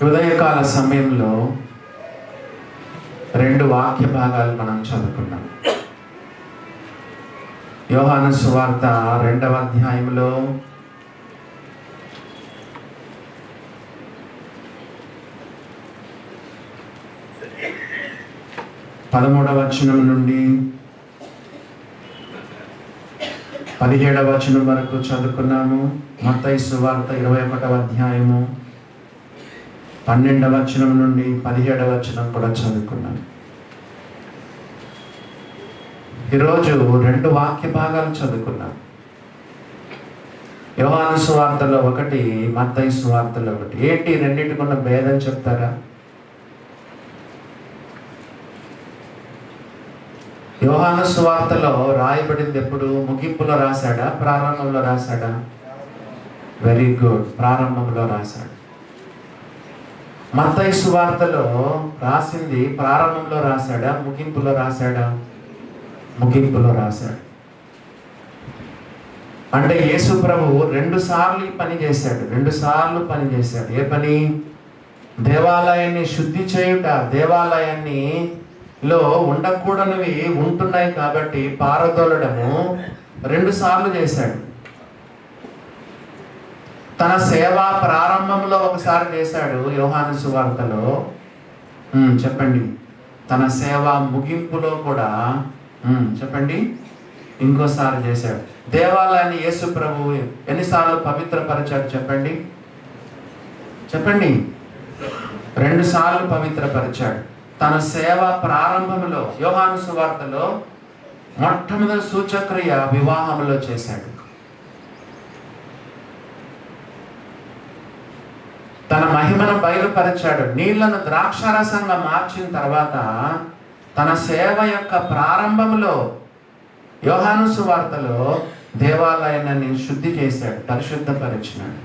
ఉదయకాల సమయంలో రెండు వాక్య భాగాలు మనం చదువుకున్నాం. యోహాను సువార్త 2వ అధ్యాయంలో 13వ వచనం నుండి 17వ వచనం వరకు చదువుకున్నాము. మత్తయి సువార్త 21వ అధ్యాయము 12వ వచనం నుండి 17వ వచనం కూడా చదువుకున్నాము. ఈరోజు రెండు వాక్య భాగాలు చదువుకున్నాం. యోహాను సువార్తలో ఒకటి, మత్తయి సువార్తలో ఒకటి. ఏంటి రెండింటికి ఉన్న భేదం చెప్తారా? యోహాను సువార్తలో రాయబడింది ఎప్పుడు? ముగింపులో రాశాడా, ప్రారంభంలో రాశాడా? వెరీ గుడ్, ప్రారంభంలో రాశాడు. మత్తయి సువార్తలో రాసింది ప్రారంభంలో రాశాడా, ముగింపులో రాశాడా? ముగింపులో రాశాడు. అంటే యేసు ప్రభు రెండు సార్లు పని చేశాడు. ఏ పని? దేవాలయాన్ని శుద్ధి చేయుట. దేవాలయాన్ని లో ఉండకూడనివి ఉంటున్నాయి కాబట్టి పారదోలడము 2 సార్లు చేశాడు. తన సేవా ప్రారంభంలో ఒకసారి చేశాడు యోహాను సువార్తలో. చెప్పండి. తన సేవ ముగింపులో కూడా చెప్పండి ఇంకోసారి చేశాడు. దేవాలయాన్ని యేసు ప్రభు ఎన్నిసార్లు పవిత్రపరిచాడు? చెప్పండి 2 సార్లు పవిత్రపరిచాడు. తన సేవ ప్రారంభంలో యోహాను సువార్తలో మొట్టమొదటి సూచక్రియ వివాహంలో చేశాడు. తన మహిమను బయలుపరిచాడు. నీళ్లను ద్రాక్షారసంగా మార్చిన తర్వాత తన సేవ యొక్క ప్రారంభంలో యోహాను సువార్తలో దేవాలయాన్ని శుద్ధి చేశాడు, పరిశుద్ధపరిచినాడు.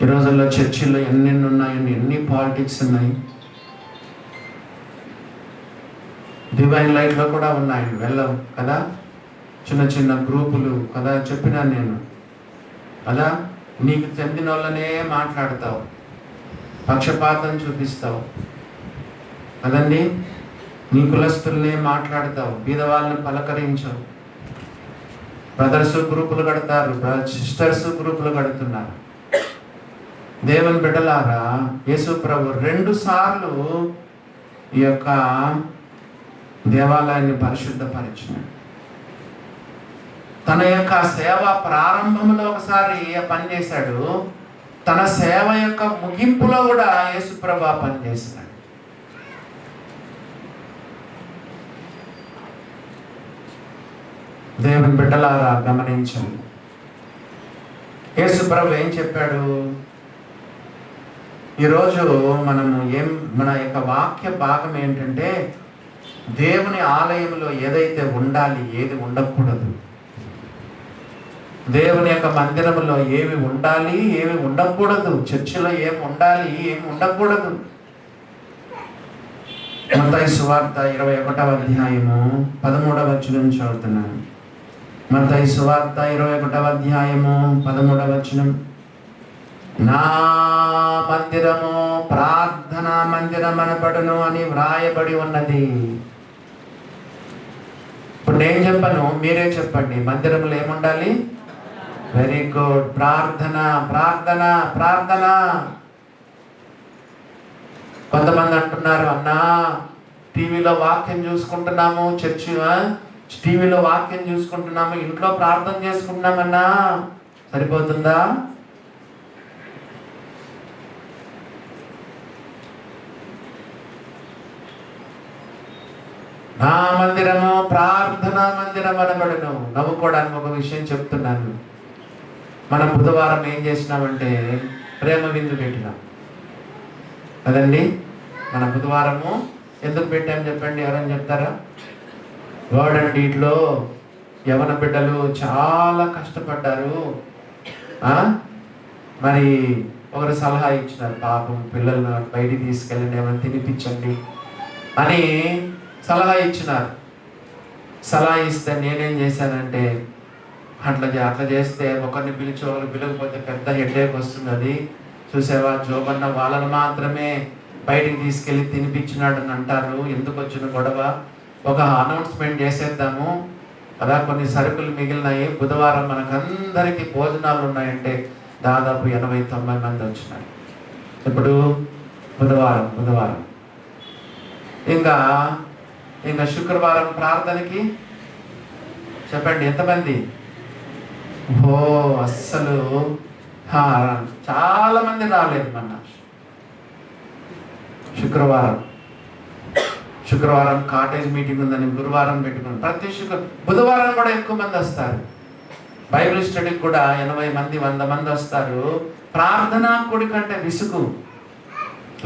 ఈ రోజుల్లో చర్చిల్లో ఎన్నెన్ని ఉన్నాయండి, ఎన్ని పాలిటిక్స్ ఉన్నాయి. డివైన్ లైఫ్లో కూడా ఉన్నాయండి, వెళ్ళవు కదా. చిన్న చిన్న గ్రూపులు కదా. చెప్పినాను నేను కదా. నీకు చెందిన వాళ్ళనే మాట్లాడతావు, పక్షపాతం చూపిస్తావు కదండి. నీ కులస్తులనే మాట్లాడతావు, బీదవాళ్ళని పలకరించవు. బ్రదర్స్ గ్రూపులు కడతారు, సిస్టర్స్ గ్రూపులు కడుతున్నారు. దేవుని బిడ్డలారా, యేసు ప్రభు 2 సార్లు ఈ యొక్క దేవాలయాన్ని పరిశుద్ధపరిచినాడు. తన యొక్క సేవ ప్రారంభంలో ఒకసారి పని చేశాడు. తన సేవ యొక్క ముగింపులో కూడా యేసు ప్రభు పని చేసినాడు. దేవుని బిడ్డలారా గమనించండి. యేసు ప్రభు ఏం చెప్పాడు? ఈరోజు మన యొక్క వాక్య భాగం ఏంటంటే, దేవుని ఆలయంలో ఏదైతే ఉండాలి, ఏది ఉండకూడదు. దేవుని యొక్క మందిరంలో ఏవి ఉండాలి, ఏవి ఉండకూడదు. చర్చిలో ఏమి ఉండాలి, ఏమి ఉండకూడదు. మత్తయి సువార్త 21వ అధ్యాయము 13వ వచనం చదువుతున్నాను. మత్తయి సువార్త 21వ అధ్యాయము 13వ వచనం. నా మందిరము ప్రార్థనా మందిరం అనబడును అని వ్రాయబడి ఉన్నది. ఇప్పుడు నేను చెప్పను, మీరే చెప్పండి. మందిరంలో ఏముండాలి? వెరీ గుడ్, ప్రార్థన. కొంతమంది అంటున్నారు, అన్నా టీవీలో వాక్యం చూసుకుంటున్నాము, టీవీలో వాక్యం చూసుకుంటున్నాము, ఇంట్లో ప్రార్థన చేసుకుంటున్నామన్నా. సరిపోతుందా? నా మందిరము ప్రార్థనా మందిరం అనబడును. నవ్వుకోవడానికి ఒక విషయం చెప్తున్నాను. మనం బుధవారం ఏం చేసినామంటే ప్రేమ విందు పెట్టినాం కదండి. మన బుధవారము ఎందుకు పెట్టామని చెప్పండి, ఎవరైనా చెప్తారా? వర్డ్ అండ్ డీడ్లో యవన బిడ్డలు చాలా కష్టపడ్డారు. మరి ఒకరు సలహా ఇచ్చినారు, పాపం పిల్లలను బయటికి తీసుకెళ్ళండి, ఏమైనా తినిపించండి అని సలహా ఇచ్చినారు. సలహా ఇస్తే నేనేం చేశానంటే, అట్లా చేస్తే ఒకరిని పిలిచి ఒకరు పిలవకపోతే పెద్ద హెడేక్ వస్తుంది. చూసావా, జోబన్న వాళ్ళని మాత్రమే బయటికి తీసుకెళ్ళి తినిపించినాడు అని అంటారు. ఎందుకు వచ్చిన గొడవ? ఒక అనౌన్స్మెంట్ చేసేద్దాము కదా, కొన్ని సరుకులు మిగిలినాయి, బుధవారం మనకందరికీ భోజనాలు ఉన్నాయంటే దాదాపు 80-90 మంది వచ్చినారు. ఇప్పుడు బుధవారం ఇంకా శుక్రవారం ప్రార్థనకి చెప్పండి ఎంతమంది? అస్సలు చాలా మంది రాలేదు. మన శుక్రవారం కాటేజ్ మీటింగ్ ఉందని గురువారం పెట్టుకున్నాం. ప్రతి బుధవారం కూడా ఎక్కువ మంది వస్తారు. బైబిల్ స్టడీకి కూడా 80 మంది 100 మంది వస్తారు. ప్రార్థనా కూడి కంటే విసుగు.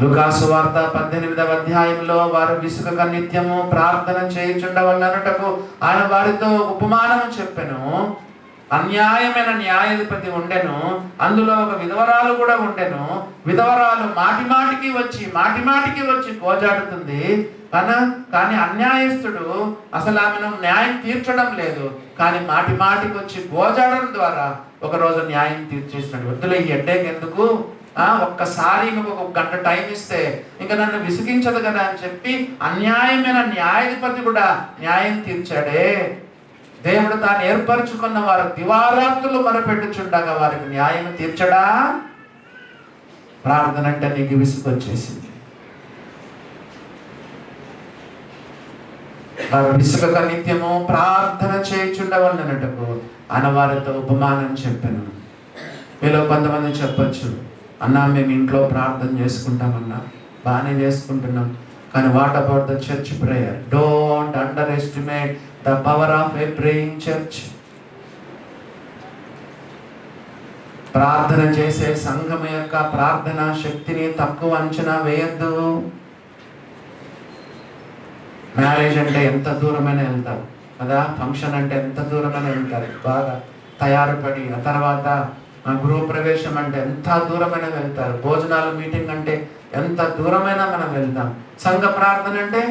లూకాసు వార్త 18వ అధ్యాయంలో వారు విసుగక నిత్యము ప్రార్థన చేయుచుండవలనటకు ఆయన వారితో ఉపమానము చెప్పెను. అన్యాయమైన న్యాయాధిపతి ఉండెను, అందులో ఒక విధవరాలు కూడా ఉండెను. విధవరాలు మాటి మాటికి వచ్చి గోజాడుతుంది. కానీ అన్యాయస్తుడు అసలు ఆమెను న్యాయం తీర్చడం లేదు, కానీ మాటికి వచ్చి గోజాడడం ద్వారా ఒకరోజు న్యాయం తీర్చేసినాడు. వద్దులే ఈ ఎడ్డేకి ఎందుకు, ఒక్కసారి నువ్వు 1 గంట టైం ఇస్తే ఇంకా నన్ను విసిగించదు కదా అని చెప్పి అన్యాయమైన న్యాయాధిపతి కూడా న్యాయం తీర్చాడే. దేవుడు తాను ఏర్పరచుకున్న వారు దివారాత్రులు మొరపెట్టుచుండగా వారికి న్యాయం తీర్చడా? ప్రార్థన అంటే నీకు విసుగొచ్చేసింది. విసుగక నిత్యము ప్రార్థన చేయుచుండవలనటకు ఆయన వారితో ఉపమానం చెప్పాను. మీలో కొంతమంది చెప్పొచ్చు, అన్నా మేము ఇంట్లో ప్రార్థన చేసుకుంటామన్నా, బాగానే చేసుకుంటున్నాం, కానీ what about the church prayer? Don't underestimate the power of a praying church. ప్రార్థన చేసే సంఘం యొక్క ప్రార్థన శక్తిని తక్కువ అంచనా వేయద్దు. మ్యారేజ్ అంటే ఎంత దూరమైనా వెళ్తారు కదా, ఫంక్షన్ అంటే ఎంత దూరమైనా వెళ్తారు, బాగా తయారుపడి. ఆ తర్వాత గృహప్రవేశం అంటే ఎంత దూరమైనా వెళ్తారు. భోజనాలు మీటింగ్ అంటే ఎంత దూరమైనా మనం వెళ్తాం. సంఘ ప్రార్థన అంటే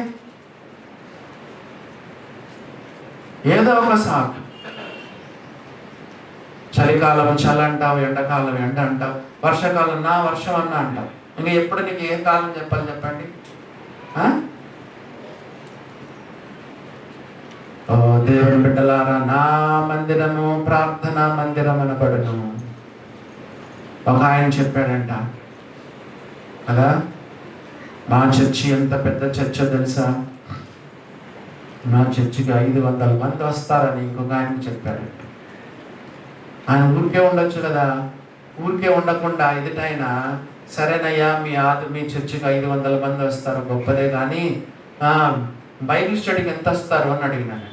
ఏదో ఒక సాకు. చలికాలం చలి అంటావు, ఎండాకాలం ఎండ అంటావు, వర్షాకాలం వర్షం అన్నా అంటావు. ఇంకా ఎప్పుడు నీకు ఏ కాలం చెప్పాలి చెప్పండి? ఓ దేవుని బిడ్డలారా, నా మందిరము ప్రార్థనా మందిరం అనబడును. ఒక ఆయన చెప్పాడంట కదా, మా చర్చి ఎంత పెద్ద చర్చ తెలుసా, నా చర్చికి 500 మంది వస్తారని ఇంకొక ఆయన చెప్పాడంట. ఆయన ఊరికే ఉండొచ్చు కదా, ఊరికే ఉండకుండా ఎదుటైనా సరేనయ్యా మీ చర్చికి 500 మంది వస్తారు, గొప్పదే, కానీ బైబిల్ స్టడీకి ఎంత వస్తారు అని అడిగినాను.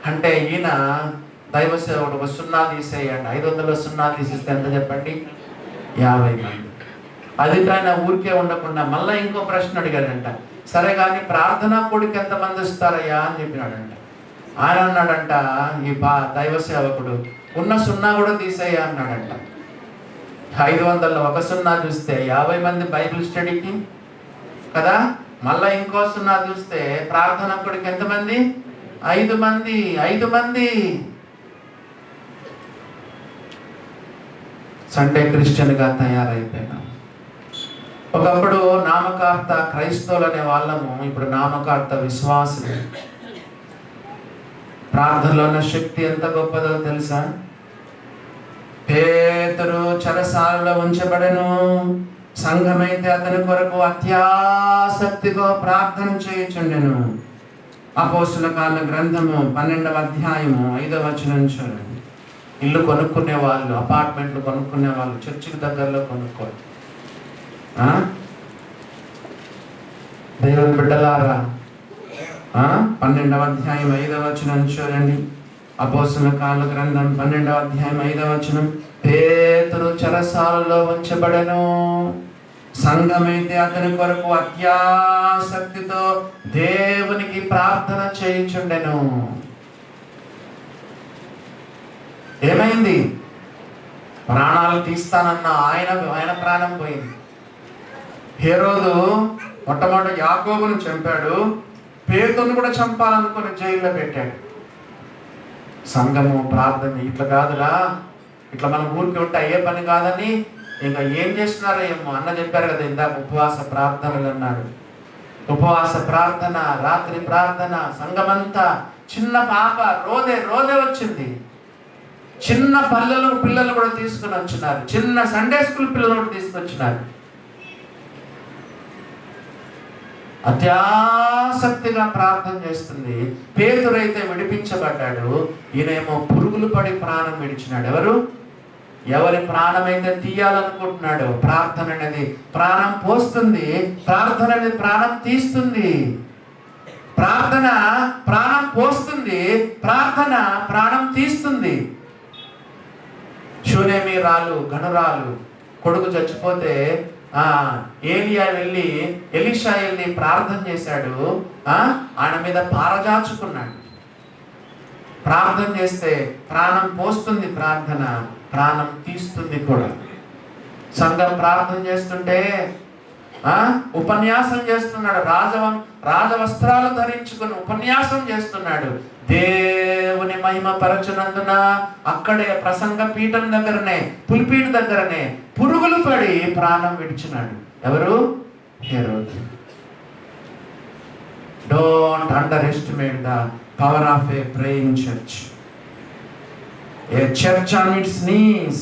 అంటే ఈయన దైవ సేవకుడు 1 సున్నా తీసేయండి, 500 సున్నా తీసిస్తే ఎంత చెప్పండి? 50 మంది. అది ఆయన ఊరికే ఉండకుండా మళ్ళీ ఇంకో ప్రశ్న అడిగాడంట. సరే కానీ ప్రార్థనా కూడికి ఎంతమంది వస్తారయ్యా అని చెప్పినాడంట. ఆయన అన్నాడంట, ఈ దైవ సేవకుడు, ఉన్న సున్నా కూడా తీసేయ అన్నాడంట. 500లో 1 సున్నా చూస్తే 50 మంది బైబిల్ స్టడీకి కదా, మళ్ళీ ఇంకో సున్నా చూస్తే ప్రార్థనా కూడికి ఎంతమంది? 5 మంది. సండే క్రిస్టియన్గా తయారైపోయినా. ఒకప్పుడు నామకార్థ క్రైస్తవులు అనే వాళ్ళము, ఇప్పుడు నామకార్థ విశ్వాసులు. ప్రార్థనలో ఉన్న శక్తి ఎంత గొప్పదో తెలుసా? పేతురు చెరసాలలో ఉంచబడెను, సంఘమైతే అతని కొరకు అత్యాసక్తిగా ప్రార్థన చేయుచుండెను. అపోస్తుల కార్యాల గ్రంథము 12వ అధ్యాయము 5వ వచనం చూడండి. ఇల్లు కొనుక్కునే వాళ్ళు, అపార్ట్మెంట్లు కొనుక్కునే వాళ్ళు చర్చికి దగ్గరలో కొనుక్కోవాలి. దేవుని బిడ్డలారా, 12వ అధ్యాయం 5వ వచనం చూడండి. అపోస్తుల కార్యాల గ్రంథం 12వ అధ్యాయం 5వ వచనం. పేతురు చెరసాలలో ఉంచబడెను, సంఘమైతే అతని కొరకు అత్యాసక్తితో దేవునికి ప్రార్థన చేయుచుండెను. ఏమైంది? ప్రాణాలు తీస్తానన్న ఆయన ప్రాణం పోయింది. హేరోదు మొట్టమొదటి యాకోబును చంపాడు, పేతురును కూడా చంపాలనుకుని జైల్లో పెట్టాడు. సంఘము ప్రార్థన ఇట్లా కాదురా, ఇట్లా మనం ఊరికి ఉంటే అయ్యే పని కాదని ఇంకా ఏం చేస్తున్నారో ఏమో. అన్న చెప్పారు కదా ఇందాక, ఉపవాస ప్రార్థనలు అన్నాడు. ఉపవాస ప్రార్థన, రాత్రి ప్రార్థన, సంఘమంతా. చిన్న పాప రోదే వచ్చింది. చిన్న పిల్లలు కూడా తీసుకుని వచ్చినారు. చిన్న సండే స్కూల్ పిల్లలు కూడా తీసుకొచ్చినారు. అత్యాసక్తిగా ప్రార్థన చేస్తుంది. పేతురైతే విడిపించబడ్డాడు, ఈయనేమో పురుగులు పడి ప్రాణం విడిచినాడు. ఎవరి ప్రాణమైతే తీయాలనుకుంటున్నాడో, ప్రార్థన అనేది ప్రాణం పోస్తుంది, ప్రార్థన అనేది ప్రాణం తీస్తుంది. ప్రార్థన ప్రాణం పోస్తుంది, ప్రార్థన ప్రాణం తీస్తుంది. శూనేమీరాలు గనురాలు కొడుకు చచ్చిపోతే ఎలీషా వెళ్ళి ప్రార్థన చేశాడు. ఆయన మీద పారజాచుకున్నాడు. ప్రార్థన చేస్తే ప్రాణం పోస్తుంది, ప్రార్థన ప్రాణం తీస్తుంది కూడా. సంఘం ప్రార్థన చేస్తుంటే ఉపన్యాసం చేస్తున్నాడు. రాజవస్త్రాలు ధరించుకుని ఉపన్యాసం చేస్తున్నాడు. దేవుని మహిమ పరచునందున అక్కడే ప్రసంగ పీఠం దగ్గరనే, పులిపీఠ దగ్గరనే పురుగులు పడి ప్రాణం విడిచినాడు. ఎవరు? హేరోదు. Don't underestimate the power of a praying church. A church on its knees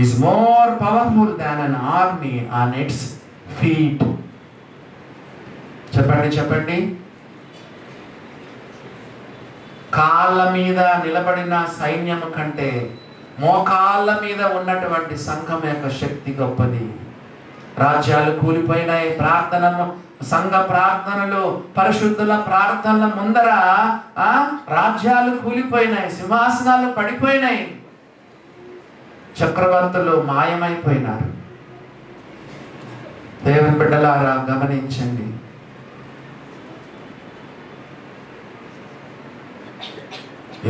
is more powerful than an army on its feet. చెప్పండి. కాళ్ళ మీద నిలబడిన సైన్యము కంటే మోకాళ్ళ మీద ఉన్నటువంటి సంఘం యొక్క శక్తి గొప్పది. రాజ్యాలు కూలిపోయినాయి. సంఘ ప్రార్థనలు, పరిశుద్ధుల ప్రార్థనల ముందర రాజ్యాలు కూలిపోయినాయి, సింహాసనాలు పడిపోయినాయి, చక్రవర్తులు మాయమైపోయినారు. దేవుని బిడ్డలారా గమనించండి.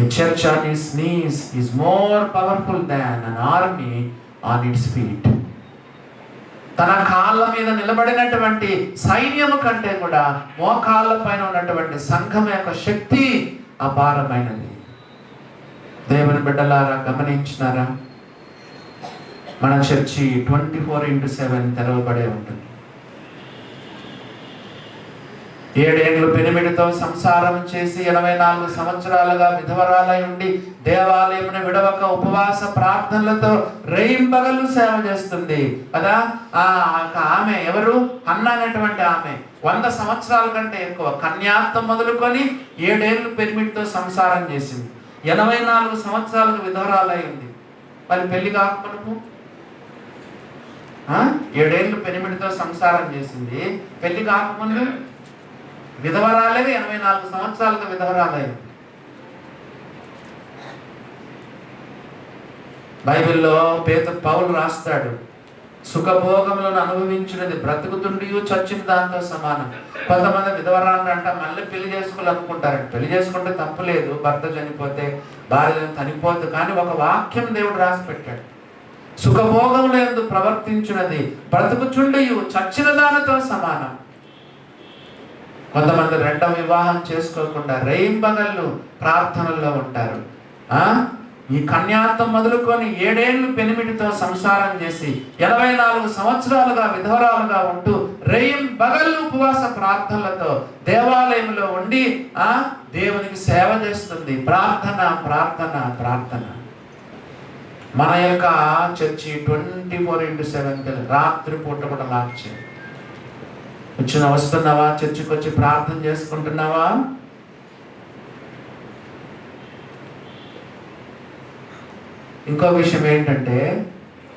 A church on its knees is more powerful than an army on its feet. తన కాళ్ళ మీద నిలబడినటువంటి సైన్యము కంటే కూడా మోకాళ్ళ పైన ఉన్నటువంటి సంఘం యొక్క శక్తి అపారమైనది. దేవుని బిడ్డలారా గమనించినారా? మన చర్చి 24/7 తెరవబడే ఉంటుంది. 7 ఏళ్ళు పెనిమిడితో సంసారం చేసి 84 సంవత్సరాలుగా విధవరాలై ఉండి దేవాలయమును విడవక ఉపవాస ప్రార్థనలతో రేయింబగళ్ళు సేవ చేస్తుంది కదా. ఆమె ఎవరు? అన్న అనేటువంటి ఆమె 100 సంవత్సరాల కంటే ఎక్కువ కన్యాత్వం మొదలుకొని 7 ఏళ్ళు పెనిమిడితో సంసారం చేసింది. 84 సంవత్సరాలకు విధవరాలై ఉంది. మరి పెళ్లి కాకమునుపు 7 ఏళ్ళు పెనిమిడితో సంసారం చేసింది. పెళ్లి కాకముందు విధవరాలేదు. 84 సంవత్సరాలకు విధవరాలేదు. బైబిల్లో పౌలు రాస్తాడు, సుఖభోగములను అనుభవించినది బ్రతుకుతుండి చచ్చిన దాంతో సమానం. కొంతమంది విధవరాలంట మళ్ళీ పెళ్లి చేసుకోవాలనుకుంటారంట. పెళ్లి చేసుకుంటే తప్పు లేదు, భర్త చనిపోతే, భార్య చనిపోతే. కానీ ఒక వాక్యం దేవుడు రాసి పెట్టాడు, సుఖభోగములందు ప్రవర్తించినది బ్రతుకుచుండి చచ్చిన దానితో సమానం. కొంతమంది రెండవ వివాహం చేసుకోకుండా రేయింబగళ్ళు ప్రార్థనల్లో ఉంటారు. ఈ కన్యాత్వం మొదలుకొని 7 ఏళ్ళు పెనిమిటితో సంసారం చేసి 84 సంవత్సరాలుగా విధవరాలుగా ఉంటూ రేయింబగళ్ళు ఉపవాస ప్రార్థనలతో దేవాలయంలో ఉండి దేవునికి సేవ చేస్తుంది. ప్రార్థన ప్రార్థన ప్రార్థన. మన యొక్క చర్చి 24/7 రాత్రి పూట కూడా మార్చింది. వస్తున్నావా? చర్చికి వచ్చి ప్రార్థన చేసుకుంటున్నావా? ఇంకో విషయం ఏంటంటే,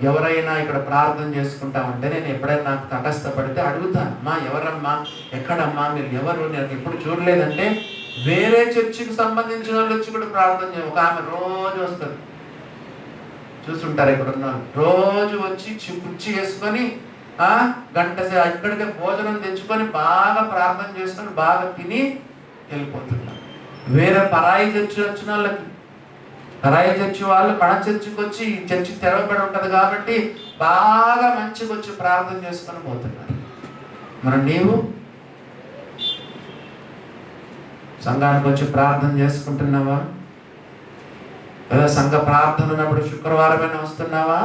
ఎవరైనా ఇక్కడ ప్రార్థన చేసుకుంటామంటే నేను ఎప్పుడైనా నాకు తటస్థపడితే అడుగుతాను, అమ్మా ఎవరమ్మా, ఎక్కడమ్మా, మీరు ఎవరు, నేను ఎప్పుడు చూడలేదంటే వేరే చర్చికి సంబంధించిన వాళ్ళు వచ్చి కూడా ప్రార్థన చేయ. ఒక ఆమె రోజు వస్తుంది, చూస్తుంటారు ఇక్కడ ఉన్నారు, రోజు వచ్చి కుర్చీ వేసుకొని గంట ఇక్కడికే భోజనం తెచ్చుకొని బాగా ప్రార్థన చేసుకొని బాగా తిని వెళ్ళిపోతున్నారు. వేరే పరాయి చర్చి వచ్చిన వాళ్ళకి, పరాయి చర్చి వాళ్ళు మన చర్చికి వచ్చి చర్చి తెరవబడి ఉంటుంది కాబట్టి బాగా మంచిగా వచ్చి ప్రార్థన చేసుకొని పోతున్నారు. మరి నీవు సంఘానికి వచ్చి ప్రార్థన చేసుకుంటున్నావా? లేదా సంఘ ప్రార్థన ఉన్నప్పుడు శుక్రవారమైనా వస్తున్నావా?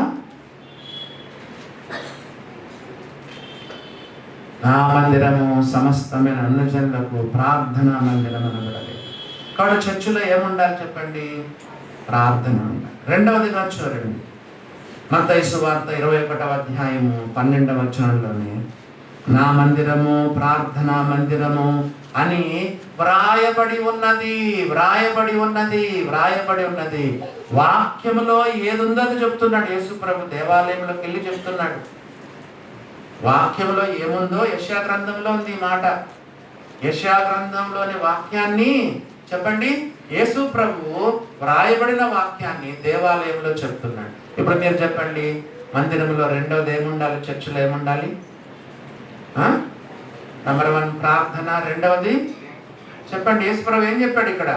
నా మందిరము సమస్తమైన అన్నజనులకు ప్రార్థనా మందిరం అనబడాలి. కాబట్టి చర్చిలో ఏముండాలి చెప్పండి? ప్రార్థన ఉండాలి. రెండవదిగా చూడండి, మత్తయి సువార్త 21వ అధ్యాయము 12వ వచనంలోనే నా మందిరము ప్రార్థనా మందిరము అని వ్రాయబడి ఉన్నది, వ్రాయబడి ఉన్నది, వ్రాయబడి ఉన్నది. వాక్యములో ఏదుందో అది చెప్తున్నాడు యేసు ప్రభు. దేవాలయంలోకి వెళ్ళి చెప్తున్నాడు. వాక్యంలో ఏముందో యెషయా గ్రంథంలో ఉంది ఈ మాట. యెషయా గ్రంథంలోని వాక్యాన్ని చెప్పండి, యేసు ప్రభు వ్రాయబడిన వాక్యాన్ని దేవాలయంలో చెప్తున్నాడు. ఇప్పుడు మీరు చెప్పండి, మందిరంలో రెండవది ఏముండాలి? చర్చిలో ఏముండాలి? నంబర్ 1 ప్రార్థన, రెండవది చెప్పండి. యేసు ప్రభు ఏం చెప్పాడు ఇక్కడ?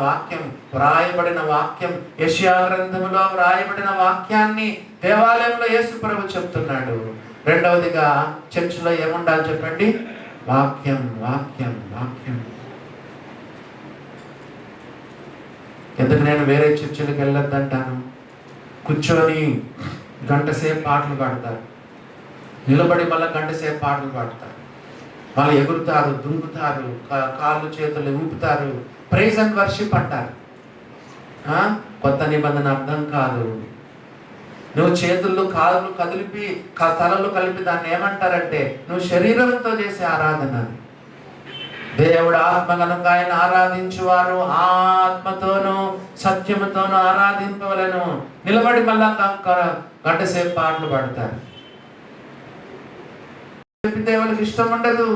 వాక్యం, వ్రాయబడిన వాక్యం. యెషయా గ్రంథంలో వ్రాయబడిన వాక్యాన్ని దేవాలయంలో యేసు ప్రభు చెప్తున్నాడు. రెండవదిగా చర్చిలో ఏముండాలి చెప్పండి? వాక్యం, వాక్యం, వాక్యం. ఎందుకు నేను వేరే చర్చిలకు వెళ్ళొద్దంటాను? కూర్చొని గంట సేపు పాటలు పాడతారు, నిలబడి మళ్ళీ గంట సేపు పాటలు పాడతారు, వాళ్ళు ఎగురుతారు, దుంకుతారు, కాళ్ళు చేతులు ఊపుతారు, ప్రైజ్ అండ్ వర్షిప్ అంటారు. కొత్త నిబంధన అర్థం కాదు. నువ్వు చేతుల్లో కాళ్ళు కదిలిపి తలలు కలిపి దాన్ని ఏమంటారంటే నువ్వు శరీరంతో చేసే ఆరాధన. దేవుడు ఆత్మ కనుక ఆయన ఆరాధించువారు ఆత్మతోనూ సత్యముతోనూ ఆరాధింపవలను. నిలబడి మళ్ళా గంట సేపు పాటలు పాడతారు. దేవునికి ఇష్టం ఉండదు.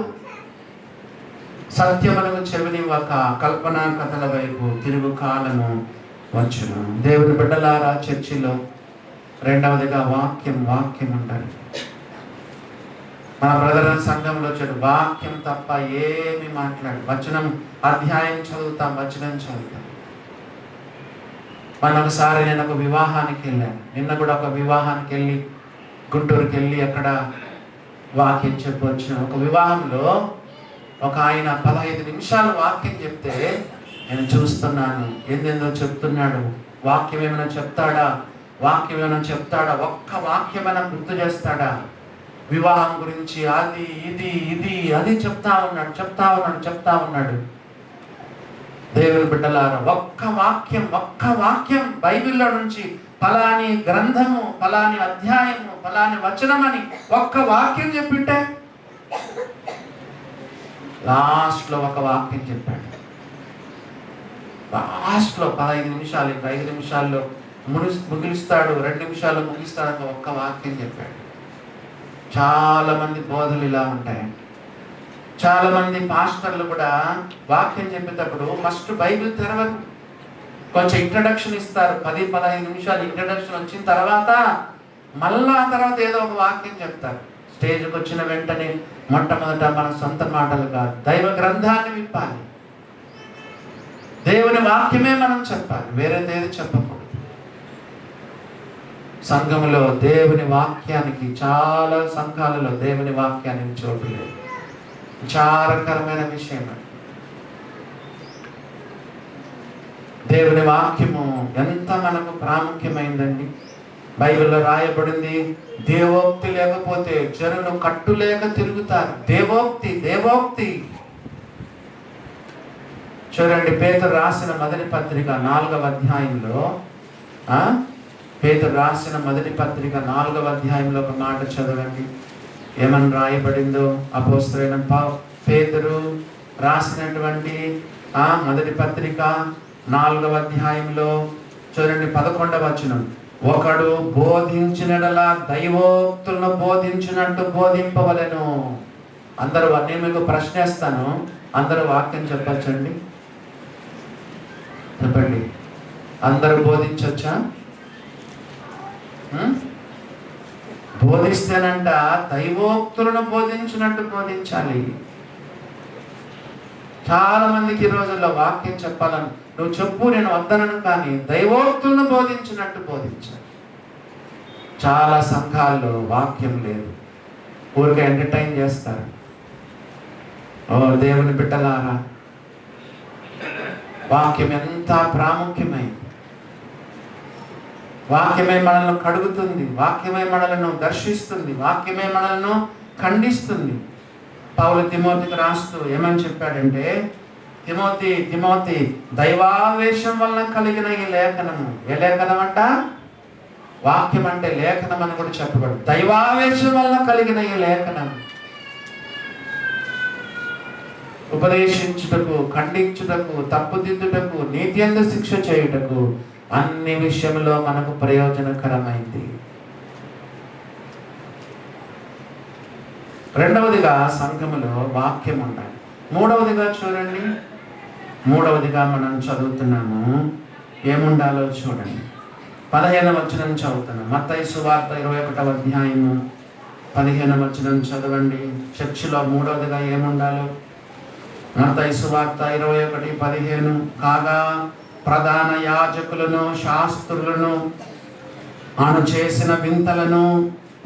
సత్యమునకు చెవినివ్వక కల్పనా కథల వైపు తిరుగు కాలము వచ్చును. దేవుని బిడ్డలారా, చర్చిలో రెండవదిగా వాక్యం, వాక్యం ఉండాలి. మన బ్రదర్ సంఘంలో చెడు వాక్యం తప్ప ఏమి మాట్లాడు. వచనం అధ్యాయం చదువుతాం, వచనం చదువుతాం. మన ఒకసారి నేను ఒక వివాహానికి వెళ్ళాను. నిన్న కూడా ఒక వివాహానికి వెళ్ళి గుంటూరుకి వెళ్ళి అక్కడ వాక్యం చెప్పొచ్చు. ఒక వివాహంలో ఒక ఆయన 15 నిమిషాలు వాక్యం చెప్తే నేను చూస్తున్నాను, ఏందేందో చెప్తున్నాడు. వాక్యం ఏమైనా చెప్తాడా? వాక్యం ఏమైనా చెప్తాడా? ఒక్క వాక్యమైనా గుర్తు చేస్తాడా? వివాహం గురించి అది ఇది ఇది అది చెప్తా ఉన్నాడు. దేవుని బిడ్డలారా, ఒక్క వాక్యం బైబిల్లో నుంచి ఫలాని గ్రంథము, ఫలాని అధ్యాయము, ఫలాని వచనం అని ఒక్క వాక్యం చెప్పింటే లాస్ట్లో ఒక వాక్యం చెప్పాడు. లాస్ట్లో 15 నిమిషాలు, 5 నిమిషాల్లో ముగిస్తాడు, 2 నిమిషాల్లో ముగిస్తాడు. ఒక్క వాక్యం చెప్పాడు. చాలా మంది బోధలు ఇలా ఉంటాయి. చాలా మంది పాస్టర్లు కూడా వాక్యం చెప్పేటప్పుడు ఫస్ట్ బైబిల్ తెరవరు, కొంచెం ఇంట్రడక్షన్ ఇస్తారు. 10-15 నిమిషాలు ఇంట్రడక్షన్ వచ్చిన తర్వాత మళ్ళా తర్వాత ఏదో ఒక వాక్యం చెప్తారు. స్టేజ్కి వచ్చిన వెంటనే మొట్టమొదట మన సొంత మాటలు కాదు, దైవ గ్రంథాన్ని విప్పాలి. దేవుని వాక్యమే మనం చెప్పాలి, వేరేదేది చెప్పకూడదు. సంఘములో దేవుని వాక్యానికి, చాలా సంఘాలలో దేవుని వాక్యానికి చోటు లేదు. విచారకరమైన విషయం. దేవుని వాక్యము ఎంత మనకు ప్రాముఖ్యమైందండి. బైబిల్లో రాయబడింది, దేవోక్తి లేకపోతే జనులు కట్టులేక తిరుగుతారు. దేవోక్తి. చూడండి, పేతురు రాసిన మొదటి పత్రిక 4వ అధ్యాయంలో, పేతురు రాసిన మొదటి పత్రిక 4వ అధ్యాయంలో ఒక మాట చదవండి. ఏమని రాయబడిందో? అపోస్తలుడైన పేతురు రాసినటువంటి మొదటి పత్రిక 4వ అధ్యాయంలో చూడండి, 11వ వచనం. ఒకడు బోధించినడలా దైవోక్తులను బోధించినట్టు బోధింపవలెను. అందరూ, నేను మీకు ప్రశ్నిస్తాను, అందరూ వాక్యం చెప్పచ్చండి? చెప్పండి, అందరూ బోధించొచ్చా? బోధిస్తేనంట దైవోక్తులను బోధించినట్టు బోధించాలి. చాలా మందికి ఈ రోజుల్లో వాక్యం చెప్పాలని నువ్వు చెప్పు, నేను వద్దనను, కానీ దైవోక్తులను బోధించినట్టు బోధించాలి. చాలా సంఘాల్లో వాక్యం లేదు, ఊరికే ఎంటర్టైన్ చేస్తారు. ఓ దేవుని బిడ్డలారా, వాక్యం ఎంత ప్రాముఖ్యమైంది. వాక్యమే మనల్ని కడుగుతుంది, వాక్యమే మనలను దర్శిస్తుంది, వాక్యమే మనలను ఖండిస్తుంది. పౌలు తిమోతికి రాస్తూ ఏమని చెప్పాడంటే, తిమోతి దైవావేశం వలన కలిగిన ఈ లేఖనము. ఏ లేఖనం అంట? వాక్యం అంటే లేఖనం అని కూడా చెప్పబడు. దైవావేశం వలన కలిగిన ఈ లేఖనం ఉపదేశించుటకు, ఖండించుటకు, తప్పుదిద్దుటకు, నీతియందు శిక్ష చేయుటకు అన్ని విషయంలో మనకు ప్రయోజనకరమైంది. రెండవదిగా సంఘములో వాక్యం ఉండాలి. మూడవదిగా చూడండి, మూడవదిగా మనం చదువుతున్నాము, ఏముండాలో చూడండి. 15వ వచనం చదువుతున్నాం. మత్తయి సువార్త 21వ అధ్యాయము 15వ వచనం చదవండి. చర్చిలో మూడవదిగా ఏముండాలో. మత్తయి సువార్త 21:15. కాగా ప్రధాన యాజకులను శాస్త్రులను అను చేసిన వింతలను,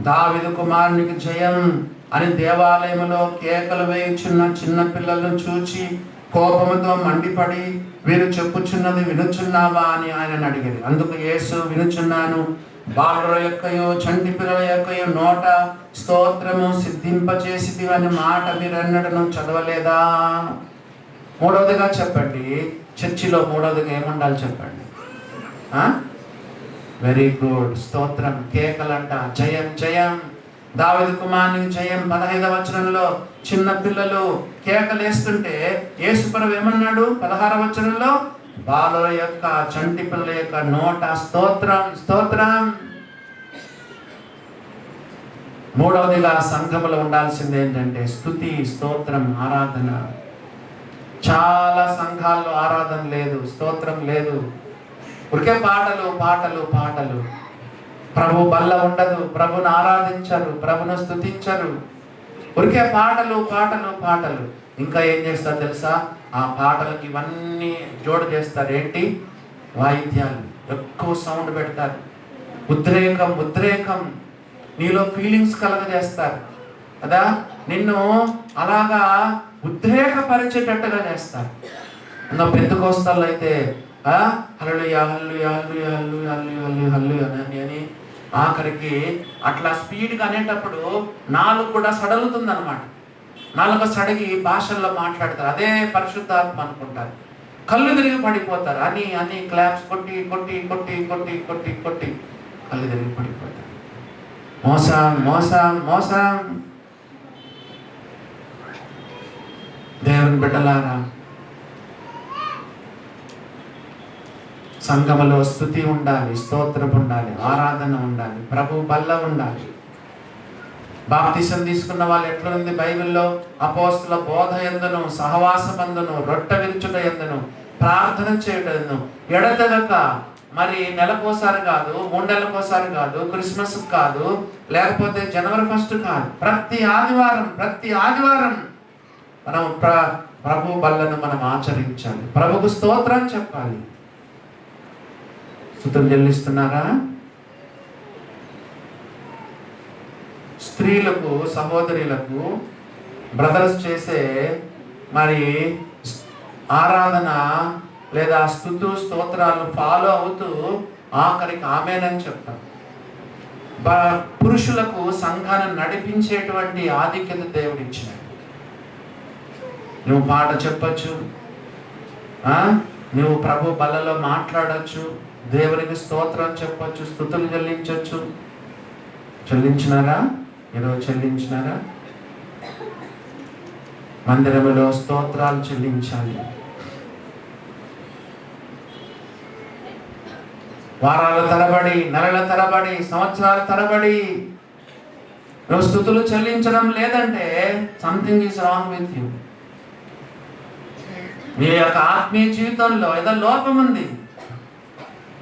దావీదు కుమారునికి జయం అని దేవాలయములో కేకలు వేయుచున్న చిన్న పిల్లలను చూచి కోపముతో మండిపడి, వీరు చెప్పుచున్నది వినుచున్నావా అని ఆయనను అడిగారు. అందుకు యేసు, వినుచున్నాను, బాలుర యొక్కయో చంటి పిల్లల యొక్కయో నోట స్తోత్రము సిద్ధింపచేసిది అని మాట మీరెన్నడూ చదవలేదా? మూడవదిగా చెప్పండి, చర్చిలో మూడవదిగా ఏముండాలి చెప్పండి. వెరీ గుడ్, స్తోత్రం, కేకలంట, జయం జయం, దావీదు కుమారునికి జయం. 15వ వచనంలో చిన్న పిల్లలు కేకలేస్తుంటే యేసుప్రభు ఏమన్నాడు? 16వ వచనంలో బాలుల యొక్క చంటి పిల్లల యొక్క నోట స్తోత్రం స్తోత్రం. మూడవదిగా సంఘములో ఉండాల్సింది ఏంటంటే స్తుతి, స్తోత్రం, ఆరాధన. చాలా సంఘాల్లో ఆరాధన లేదు, స్తోత్రం లేదు, ఉరికే పాటలు పాటలు పాటలు. ప్రభు బల్ల ఉండదు, ప్రభుని ఆరాధించరు, ప్రభును స్తుతించరు, ఉరికే పాటలు పాటలు పాటలు. ఇంకా ఏం చేస్తారు తెలుసా? ఆ పాటలకి ఇవన్నీ జోడు చేస్తారు. ఏంటి? వాయిద్యాలు, ఎక్కువ సౌండ్ పెడతారు, ఉద్రేకం ఉద్రేకం, నీలో ఫీలింగ్స్ కలగజేస్తారు కదా, నిన్ను అలాగా ఉద్రేకపరిచేటట్టుగా చేస్తారు. ఇంకా పెంతెకోస్తల్లో అయితే హల్లెలూయా హల్లెలూయా హల్లెలూయా హల్లెలూయా హల్లెలూయా అని ఆఖరికి అట్లా స్పీడ్గా అనేటప్పుడు నాలుగు కూడా సడలుతుంది అనమాట. నాలుగు సడిగి భాషల్లో మాట్లాడతారు, అదే పరిశుద్ధాత్మ అనుకుంటారు. కళ్ళు తిరిగి పడిపోతారు అని అని క్లాప్స్ కొట్టి కొట్టి కొట్టి కొట్టి కొట్టి కొట్టి కళ్ళు తిరిగి పడిపోతారు. మోసం మోసం మోసం. దేవుని బిడ్డలారా, సంఘములో స్తుతి ఉండాలి, స్తోత్రం ఉండాలి, ఆరాధన ఉండాలి, ప్రభు బల్ల ఉండాలి. బాప్తిసం తీసుకున్న వాళ్ళు ఎట్లా ఉంది బైబిల్లో? అపోస్తుల బోధ యందును, సహవాసమందును, రొట్టె విరుచుట యందును, ప్రార్థన చేయుట యందును ఎడతెగక, మరి నెలకోసారి కాదు, 3 నెలలకోసారి కాదు, క్రిస్మస్ కాదు, లేకపోతే జనవరి 1 కాదు, ప్రతి ఆదివారం మనం ప్రభు బల్లను మనం ఆచరించాలి, ప్రభుకు స్తోత్రం చెప్పాలి. స్తుతులు చెల్లిస్తున్నారా? స్త్రీలకు, సహోదరులకు, బ్రదర్స్ చేసే మరి ఆరాధన లేదా స్తుతు స్తోత్రాలను ఫాలో అవుతూ ఆఖరికి ఆమేనని చెప్తాం. పురుషులకు సంఘాన్ని నడిపించేటువంటి ఆధిక్యత దేవుడు ఇచ్చినాడు. నువ్వు పాట చెప్పచ్చు, నువ్వు ప్రభు బల్లలో మాట్లాడచ్చు, దేవునికి స్తోత్రం చెప్పచ్చు, స్తుతులు చెల్లించవచ్చు. చెల్లించినారా? ఈరోజు చెల్లించినారా? మందిరములో స్తోత్రాలు చెల్లించాలి. వారాల తరబడి, నెలల తరబడి, సంవత్సరాల తరబడి నువ్వు స్తుతులు చెల్లించడం లేదంటే something is wrong with you. మీ యొక్క ఆత్మీయ జీవితంలో ఏదో లోపం ఉంది.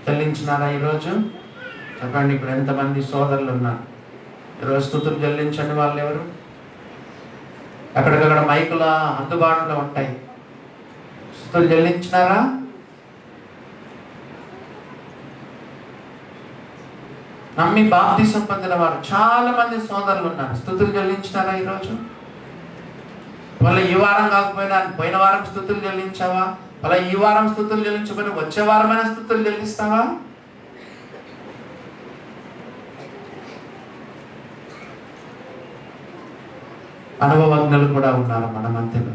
చెల్లించినారా ఈరోజు? చెప్పండి. ఇప్పుడు ఎంతమంది సోదరులు ఉన్నారు ఈరోజు స్తుతులు చెల్లించండి? వాళ్ళు ఎవరు? ఎక్కడికక్కడ మైకుల అందుబాటులో ఉంటాయి. స్తుతులు చెల్లించినారా? నమ్మి బాప్తిసం పొందిన వారు చాలా మంది సోదరులు ఉన్నారు. స్తుతులు చెల్లించినారా ఈరోజు? వాళ్ళ ఈ వారం కాకపోయినా పోయిన వారం స్తుతులు చెల్లించావా? వాళ్ళ ఈ వారం స్తుతులు చెల్లించకపోయినా వచ్చే వారమైనా స్తుతులు చెల్లిస్తావా? అనుభవజ్ఞులు కూడా ఉన్నారు మన మధ్యలో.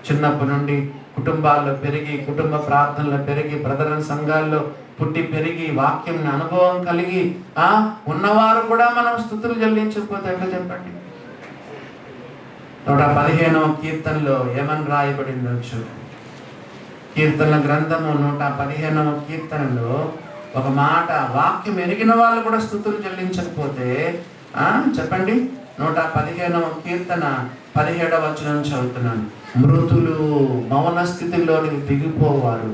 చిన్నప్పటి నుండి కుటుంబాల్లో పెరిగి, కుటుంబ ప్రార్థనలో పెరిగి, బ్రదర్ సంఘాల్లో పుట్టి పెరిగి, వాక్యం అనుభవం కలిగి ఉన్నవారు కూడా మనం స్తుతులు చెల్లించకపోతే ఎట్లా చెప్పండి? 115వ కీర్తనలో ఏమని రాయబడిందో చూడండి. కీర్తనల గ్రంథము 115వ కీర్తనలో ఒక మాట, వాక్యం ఎరిగిన వాళ్ళు కూడా స్తుతులు చెల్లించకపోతే చెప్పండి. 115వ కీర్తన 17వ వచనం చదువుతున్నాను. మృతులు మౌన స్థితిలోనికి దిగిపోవారు,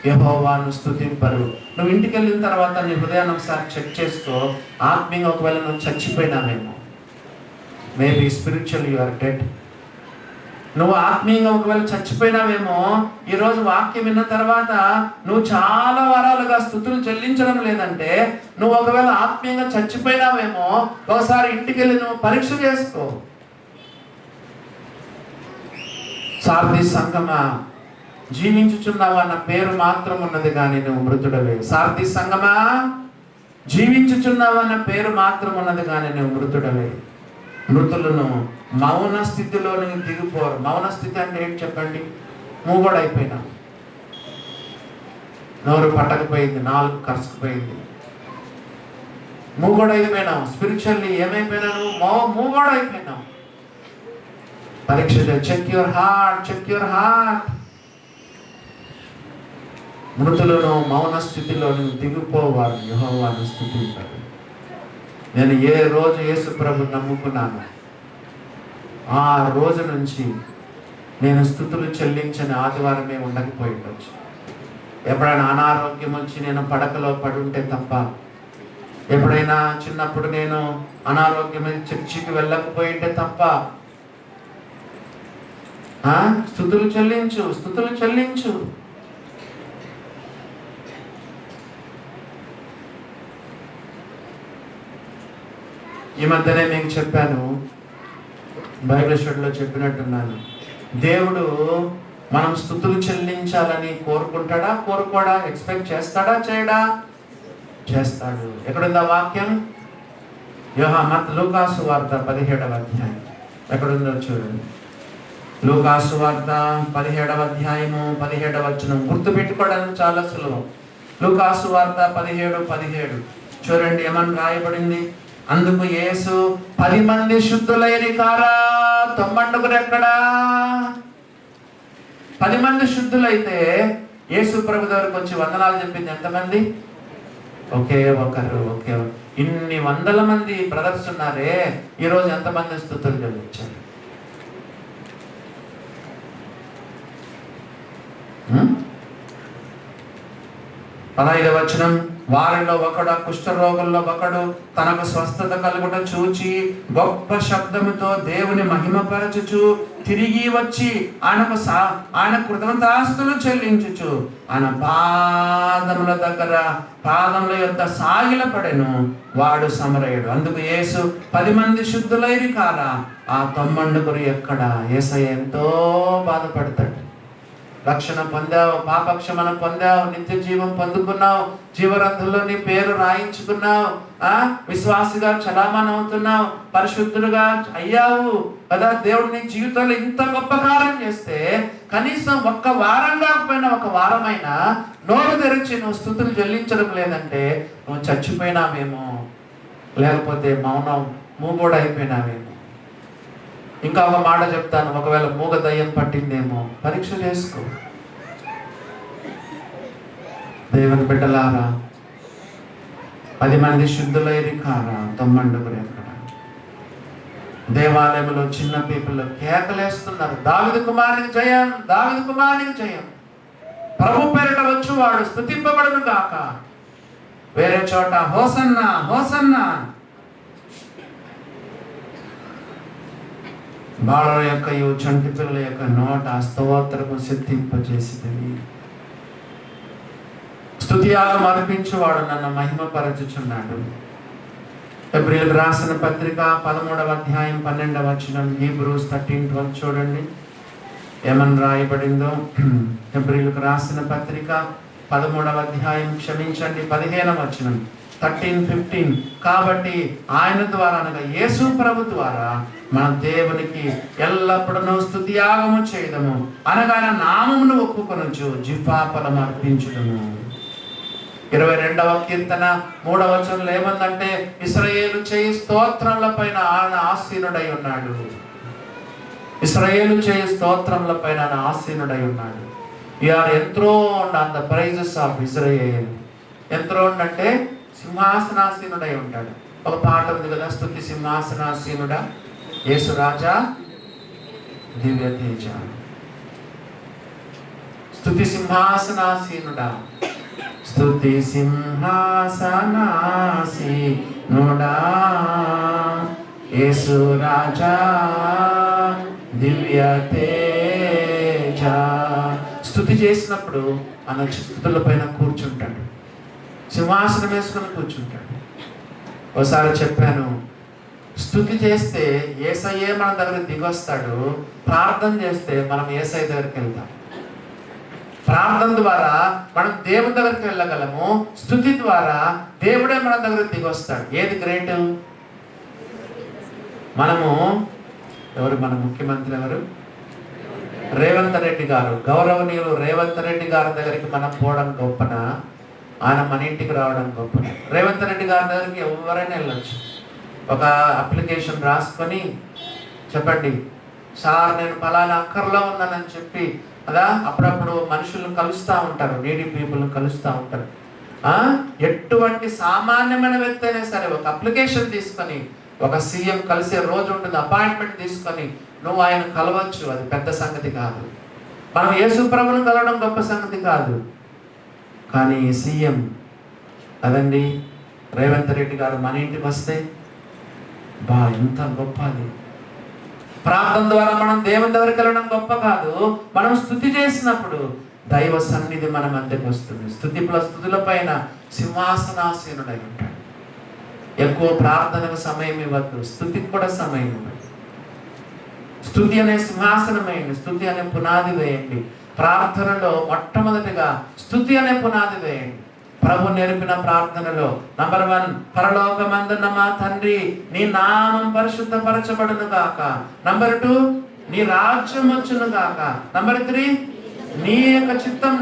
యెహోవాను స్తుతింపరు. నువ్వు ఇంటికి వెళ్ళిన తర్వాత నీ హృదయాన్ని ఒకసారి చెక్ చేసుకో. ఆత్మీయంగా ఒకవేళ నువ్వు చచ్చిపోయినావేమో, maybe spiritual you are dead. నువ్వు ఆత్మీయంగా ఒకవేళ చచ్చిపోయినావేమో, ఈరోజు వాక్యం విన్న తర్వాత నువ్వు చాలా వారాలుగా స్తుతులు చెల్లించడం లేదంటే నువ్వు ఒకవేళ ఆత్మీయంగా చచ్చిపోయినావేమో. ఒకసారి ఇంటికి వెళ్ళి నువ్వు పరీక్ష చేసుకో. సార్ది సంగమా, జీవించుచున్నావు అన్న పేరు మాత్రం ఉన్నది కానీ నువ్వు మృతుడవే. సార్ది సంగమా, జీవించుచున్నావు అన్న పేరు మాత్రం ఉన్నది కానీ నువ్వు మృతుడవే. మృతులను మౌన స్థితిలోనికి దిగిపోరు. మౌన స్థితి అంటే ఏంటి చెప్పండి? మూగోడైపోయినా, నోరు పట్టకపోయింది, నాలుగు కరుసుకుపోయింది, మూగోడైపోయినావు. స్పిరిచువల్లీ ఏమైపోయినావు? మూగోడైపోయినావు. పరీక్ష check your heart, check your heart. మృతులను మౌన స్థితిలోని దిగిపోవారు, యెహోవాను స్తుతింపరు. నేను ఏ రోజు యేసు ప్రభు నమ్ముకున్నాను ఆ రోజు నుంచి నేను స్తుతులు చెల్లించని ఆదివారమే ఉండకపోయి ఉండొచ్చు. ఎప్పుడైనా అనారోగ్యం వచ్చి నేను పడకలో పడుంటే తప్ప, ఎప్పుడైనా చిన్నప్పుడు నేను అనారోగ్యమై చర్చికి వెళ్ళకపోయింటే తప్ప, స్తుతులు చెల్లించు, స్తుతులు చెల్లించు. ఈ మధ్యనే మీకు చెప్పాను, బైబిల్ స్టడీలో చెప్పినట్టున్నాను. దేవుడు మనం స్తుతులు చెల్లించాలని కోరుకుంటాడా, కోరుకోడా? ఎక్స్పెక్ట్ చేస్తాడా, చేయడా? చేస్తాడు. ఎక్కడుందా వాక్యం? లూకాసు వార్త 17వ అధ్యాయం ఎక్కడుందో చూడండి. లూకాసు వార్త 17వ అధ్యాయము 17వ వచనం గుర్తుపెట్టుకోవడానికి చాలా సులభం. లూకాసు వార్త 17:17 చూడండి ఏమని రాయబడింది. అందుకు యేసు 10 మంది శుద్ధులైరి కారా, 90 ఎక్కడా? 10 మంది శుద్ధులైతే యేసు ప్రభు దగ్గరకు వచ్చి వందనాలు చెప్పింది ఎంతమంది? ఒకే ఒకరు. ఇన్ని వందల మంది బ్రదర్స్ ఉన్నారే, ఈరోజు ఎంతమంది స్తుతులు చెల్లించారు? 15వ వచనం, వారిలో ఒకడు, కుష్ఠరోగుల్లో ఒకడు తనకు స్వస్థత కలుగుట చూచి గొప్ప శబ్దముతో దేవుని మహిమపరచుచు తిరిగి వచ్చి ఆయన కృతజ్ఞతాస్తులు చెల్లించుచు ఆయన పాదముల యొద్ద సాగిలపడెను. వాడు సమరయుడు. అందుకు యేసు 10 మంది శుద్ధులైరి కారా, ఆ 90 ఎక్కడ? యేసయ్య ఎంతో బాధపడతాడు. రక్షణ పొందావు, పాపక్షమన పొందావు, నిత్య జీవం పొందుకున్నావు, జీవరంధంలో నీ పేరు రాయించుకున్నావు, విశ్వాసిగా చలామణి అవుతున్నావు, పరిశుద్ధుడుగా అయ్యావు కదా. దేవుడు నీ జీవితంలో ఇంత గొప్ప కార్యం చేస్తే కనీసం ఒక్క వారం కాకపోయినా ఒక వారమైనా నోరు తెరిచి నువ్వు స్తుతులు చెల్లించడం లేదంటే నువ్వు చచ్చిపోయినావేమో, లేకపోతే మౌనం మూగోడైపోయినావేమో. ఇంకా ఒక మాట చెప్తాను, ఒకవేళ మూగ దయ్యం పట్టిందేమో పరీక్ష చేసుకో. దేవుని బిడ్డలారా, 10 మంది శుద్ధులైరి కారా, 90 ఎక్కడ? దేవాలయంలో చిన్న పీపుల్ కేకలేస్తున్నారు, దావీదు కుమారునికి జయం, దావీదు కుమారునికి జయం, ప్రభు పేరిట వచ్చు వాడు స్తుతింపబడును గాక. వేరే చోట హోసన్నా హోసన్నా. బాలుల యొక్క చంటి పిల్లల యొక్క నోట స్తోత్రము సిద్ధింపజేసినవి. స్తుతియాగం అర్పించువాడు నన్ను మహిమపరచుచున్నాడు. హెబ్రీయులకు రాసిన పత్రిక 13వ అధ్యాయం 12వ వచనం, హీబ్రూస్ 13:12 చూడండి ఏమని రాయబడిందో. హెబ్రీయులకు రాసిన పత్రిక 13వ అధ్యాయం 15వ వచనం, 13:15. కాబట్టి ఆయన ద్వారా అనగా యేసు ప్రభు ద్వారా మన దేవునికి ఎల్లప్పుడూ స్తుతియాగము చేయదము, అనగా ఆయన నామమును ఒప్పుకొనుచు జిహ్వాఫలం అర్పించుదము. 22వ కీర్తన 3వ వచనంలో ఏమందంటే, ఇశ్రాయేలు చేయి స్తోత్రముల పైన ఆయన ఆసీనుడై ఉన్నాడు. ఇశ్రాయేలు చేయి స్తోత్రముల పైన ఆయన ఆసీనుడై ఉన్నాడు. Are enthroned on the praises of Israel. Enthroned అంటే సింహాసనాసీనుడై ఉంటాడు. ఒక పాట ఉంది కదా, స్తుతి సింహాసనాసీనుడా యేసు రాజా దివ్య తేజ. స్తుతి సింహాసనాసీనుడా, స్తుతి సింహాసనాసీనుడా యేసు రాజా దివ్య తేజ. స్తుతి చేసినప్పుడు ఆయన స్తుతుల పైన కూర్చుంటాడు, సింహాసనం వేసుకొని కూర్చుంటాడు. ఒకసారి చెప్పాను, స్తుతి చేస్తే యేసయ్యే మన దగ్గర దిగొస్తాడు, ప్రార్థన చేస్తే మనం యేసయ్య దగ్గరికి వెళ్తాం. ప్రార్థన ద్వారా మనం దేవుని దగ్గరికి వెళ్ళగలము, స్తుతి ద్వారా దేవుడే మన దగ్గర దిగొస్తాడు. ఏది గ్రేట్? మనము మన ముఖ్యమంత్రి ఎవరు? రేవంత్ రెడ్డి గారు. గౌరవనీయులు రేవంత్ రెడ్డి గారి దగ్గరికి మనం పోవడం గొప్పన, ఆయన మన ఇంటికి రావడం గొప్పన. రేవంత్ రెడ్డి గారి దగ్గరికి ఎవరైనా వెళ్ళొచ్చు. ఒక అప్లికేషన్ రాసుకొని చెప్పండి, సార్ నేను ఫలానా అక్కర్లో ఉన్నానని చెప్పి కదా. అప్పుడప్పుడు మనుషులను కలుస్తూ ఉంటారు, నీడీ పీపుల్ని కలుస్తూ ఉంటారు. ఎటువంటి సామాన్యమైన వ్యక్తి అయినా సరే ఒక అప్లికేషన్ తీసుకొని ఒక సీఎం కలిసే రోజు ఉంటుంది, అపాయింట్మెంట్ తీసుకొని నువ్వు ఆయన కలవచ్చు. అది పెద్ద సంగతి కాదు. మనం యేసు ప్రభువును కలవడం గొప్ప సంగతి కాదు. కానీ సీఎం అదండి రేవంత్ రెడ్డి గారు మన ఇంటికి వస్తే ఎంత గొప్ప అది. ప్రార్థన ద్వారా మనం దేవుని దగ్గరికి వెళ్ళడం గొప్ప కాదు, మనం స్తుతి చేసినప్పుడు దైవ సన్నిధి మన మధ్యకు వస్తుంది. స్తుతుల పైన సింహాసనాసీనుడై ఉంటాడు. ఎక్కువ ప్రార్థనకు సమయం ఇవ్వద్దు, స్తుతికి కూడా సమయం ఇవ్వండి. స్తుతి అనే సింహాసనం వేయండి, స్తుతి అనే పునాది వేయండి. ప్రార్థనలో మొట్టమొదటిగా స్తుతి అనే పునాది వేయండి. ప్రభు నేర్పిన ప్రార్థనలో నంబర్ 1, పరలోకమందున్న మా తండ్రి నీ నామం పరిశుద్ధపరచబడును గాక. నంబర్ 2, నీ రాజ్యం వచ్చును గాక. నంబర్ 3, నీ యొక్క చిత్తం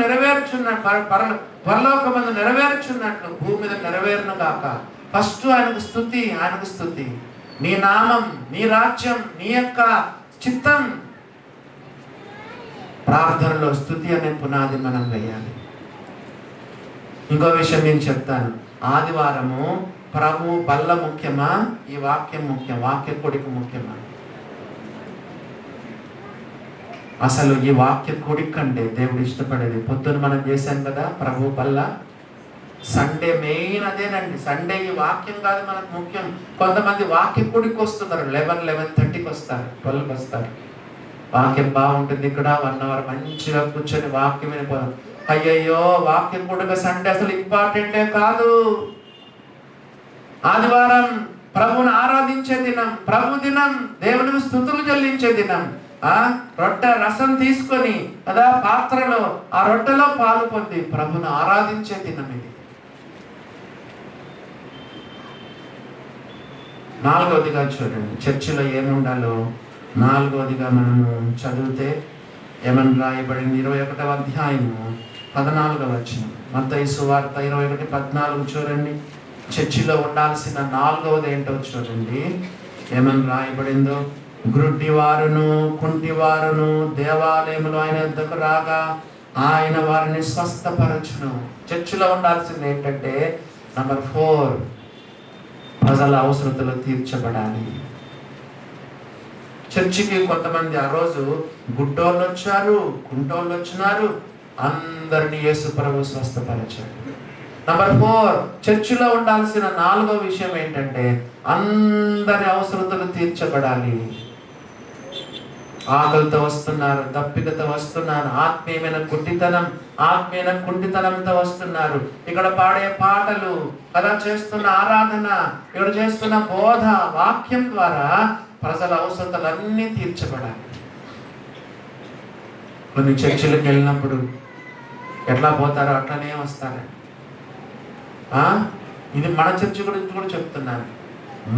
పరలోకమందు నెరవేర్చున్నట్లు భూమి మీద నెరవేరును గాక. ఫస్ట్ ఆయనకు స్తుతి, ఆయనకు స్తుతి. నీ నామం, నీ రాజ్యం, నీ యొక్క చిత్తం. ప్రార్థనలో స్తుతి అనే పునాది మనం వేయాలి. ఇంకో విషయం నేను చెప్తాను. ఆదివారము ప్రభు బల్ల ముఖ్యమా, ఈ వాక్యం ముఖ్యం, వాక్య కొడికి ముఖ్యమా? అసలు ఈ వాక్య కొడికి కంటే దేవుడు ఇష్టపడేది పొద్దున మనం చేశాం కదా ప్రభు బల్ల. సండే మెయిన్ అదేనండి. సండే ఈ వాక్యం కాదు మనకు ముఖ్యం. కొంతమంది వాక్య కొడికి వస్తున్నారు, 11:30కి వస్తారు, 12కి వస్తారు. వాక్యం బాగుంటుంది, ఇక్కడ 1 అవర్ మంచిగా కూర్చొని వాక్యం వినిపోదాం. అయ్యయ్యో, వాక్యం కూడా సండే అసలు ఇంపార్టెంటే కాదు. ఆదివారం ప్రభువుని ఆరాధించే దినం, ప్రభు దినం, దేవునికి స్తుతులు చెల్లించే దినం. రొట్టె రసం తీసుకొని కదా పాత్రలో ఆ రొట్టెలో పాలు పొంది ప్రభుని ఆరాధించే దినం ఇది. 4వదిగా చూడండి, చర్చిలో ఏముండాలో 4వదిగా మనము చదివితే ఏమని రాయబడింది? 21వ అధ్యాయము 14వ వచనం. మత్తయి సువార్త 21:14 చూడండి. చర్చిలో ఉండాల్సిన 4వది ఏంటో చూడండి, ఏమని రాయబడిందో. గ్రుడ్డి వారును కుంటి వారును దేవాలయములు ఆయన వద్దకు రాగా ఆయన వారిని స్వస్థపరచును. చర్చిలో ఉండాల్సింది ఏంటంటే నంబర్ 4, ప్రజల అవసరతలు తీర్చబడాలి. చర్చికి కొంతమంది ఆ రోజు గుడ్డోళ్ళు వచ్చారు, కుంటోళ్ళు వచ్చినారు, అందరినీ యేసు ప్రభు స్వస్థపరిచాడు. నంబర్ 4, చర్చిలో ఉండాల్సిన 4వ విషయం ఏంటంటే అందరి అవసరతలు తీర్చబడాలి. ఆకలితో వస్తున్నారు, దప్పికతో వస్తున్నారు, ఆత్మీయమైన కుంటితనంతో వస్తున్నారు. ఇక్కడ పాడే పాటలు, కదా చేస్తున్న ఆరాధన, ఇక్కడ చేస్తున్న బోధ, వాక్యం ద్వారా ప్రజల అవసరతలన్నీ తీర్చబడాలి. కొన్ని చర్చిలకు వెళ్ళినప్పుడు ఎట్లా పోతారో అట్లనే వస్తారు. ఇది మన చర్చి గురించి కూడా చెప్తున్నాను.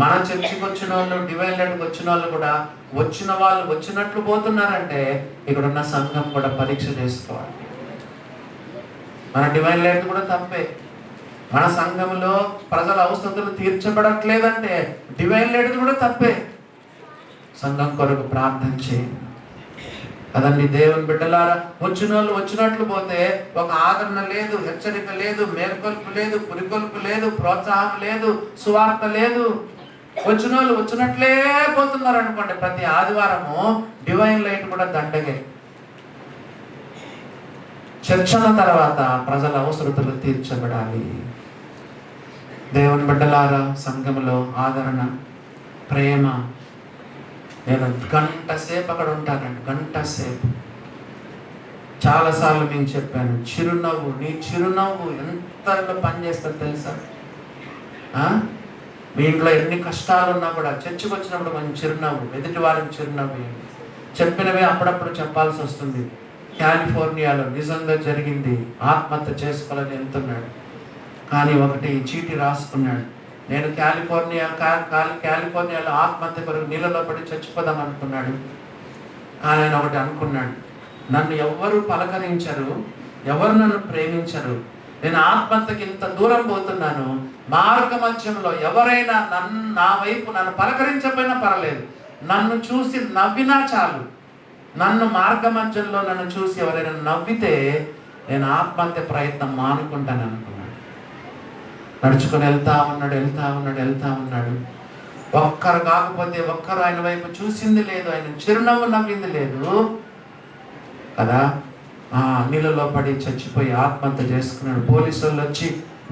మన చర్చికి వచ్చిన వాళ్ళు, డివైన్ లైట్కి వచ్చిన వాళ్ళు కూడా, వచ్చిన వాళ్ళు వచ్చినట్లు పోతున్నారంటే ఇక్కడ ఉన్న సంఘం కూడా పరీక్ష చేసుకోవాలి. మన డివైన్ లైట్ కూడా తప్పే. మన సంఘంలో ప్రజల అవసరతలు తీర్చబడట్లేదంటే డివైన్ లైట్ కూడా తప్పే. సంఘం కొరకు ప్రార్థన చేయండి కదండి. దేవుని బిడ్డలారా, వచ్చిన వాళ్ళు వచ్చినట్లు పోతే ఒక ఆదరణ లేదు, హెచ్చరిక లేదు, మేల్కొల్పు లేదు, పురికొల్పు లేదు, ప్రోత్సాహం లేదు, సువార్త లేదు. వచ్చిన వాళ్ళు వచ్చినట్లే పోతున్నారు అనుకోండి. ప్రతి ఆదివారము డివైన్ లైట్ కూడా దండగే. చర్చల తర్వాత ప్రజల అవసరతలు తీర్చబడాలి. దేవుని బిడ్డలారా, సంఘంలో ఆదరణ, ప్రేమ. నేను గంట సేపు అక్కడ ఉంటానండి, గంట సేపు. చాలాసార్లు నేను చెప్పాను, చిరునవ్వు, నీ చిరునవ్వు ఎంత పనిచేస్తుంది తెలుసా? మీ ఇంట్లో ఎన్ని కష్టాలు ఉన్నా కూడా చర్చికి వచ్చినప్పుడు కొంచెం చిరునవ్వు, ఎదుటి వారికి చిరునవ్వు. చెప్పినవే అప్పుడప్పుడు చెప్పాల్సి వస్తుంది. కాలిఫోర్నియాలో నిజంగా జరిగింది. ఆత్మహత్య చేసుకోవాలని వెళ్తున్నాడు, కానీ ఒకటి చీటి రాసుకున్నాడు. నేను కాలిఫోర్నియాలో ఆత్మహత్య కొరకు నీళ్ళలో పడి చచ్చిపోదాం అనుకున్నాడు. కానీ ఆయన ఒకటి అనుకున్నాడు, నన్ను ఎవరు పలకరించరు, ఎవరు నన్ను ప్రేమించరు, నేను ఆత్మహత్యకి ఇంత దూరం పోతున్నాను, మార్గ మధ్యంలో ఎవరైనా నా వైపు నన్ను పలకరించకపోయినా పర్వాలేదు, నన్ను చూసి నవ్వినా చాలు, నన్ను మార్గ మధ్యంలో నన్ను చూసి ఎవరైనా నవ్వితే నేను ఆత్మహత్య ప్రయత్నం మానుకుంటాను అనుకున్నాడు. నడుచుకొని వెళ్తా ఉన్నాడు. ఒక్కరు కాకపోతే ఒక్కరు ఆయన వైపు చూసింది లేదు, ఆయన చిరునవ్వు నవ్వింది లేదు కదా. నీళ్ళలో పడి చచ్చిపోయి ఆత్మహత్య చేసుకున్నాడు. పోలీసు వాళ్ళు వచ్చి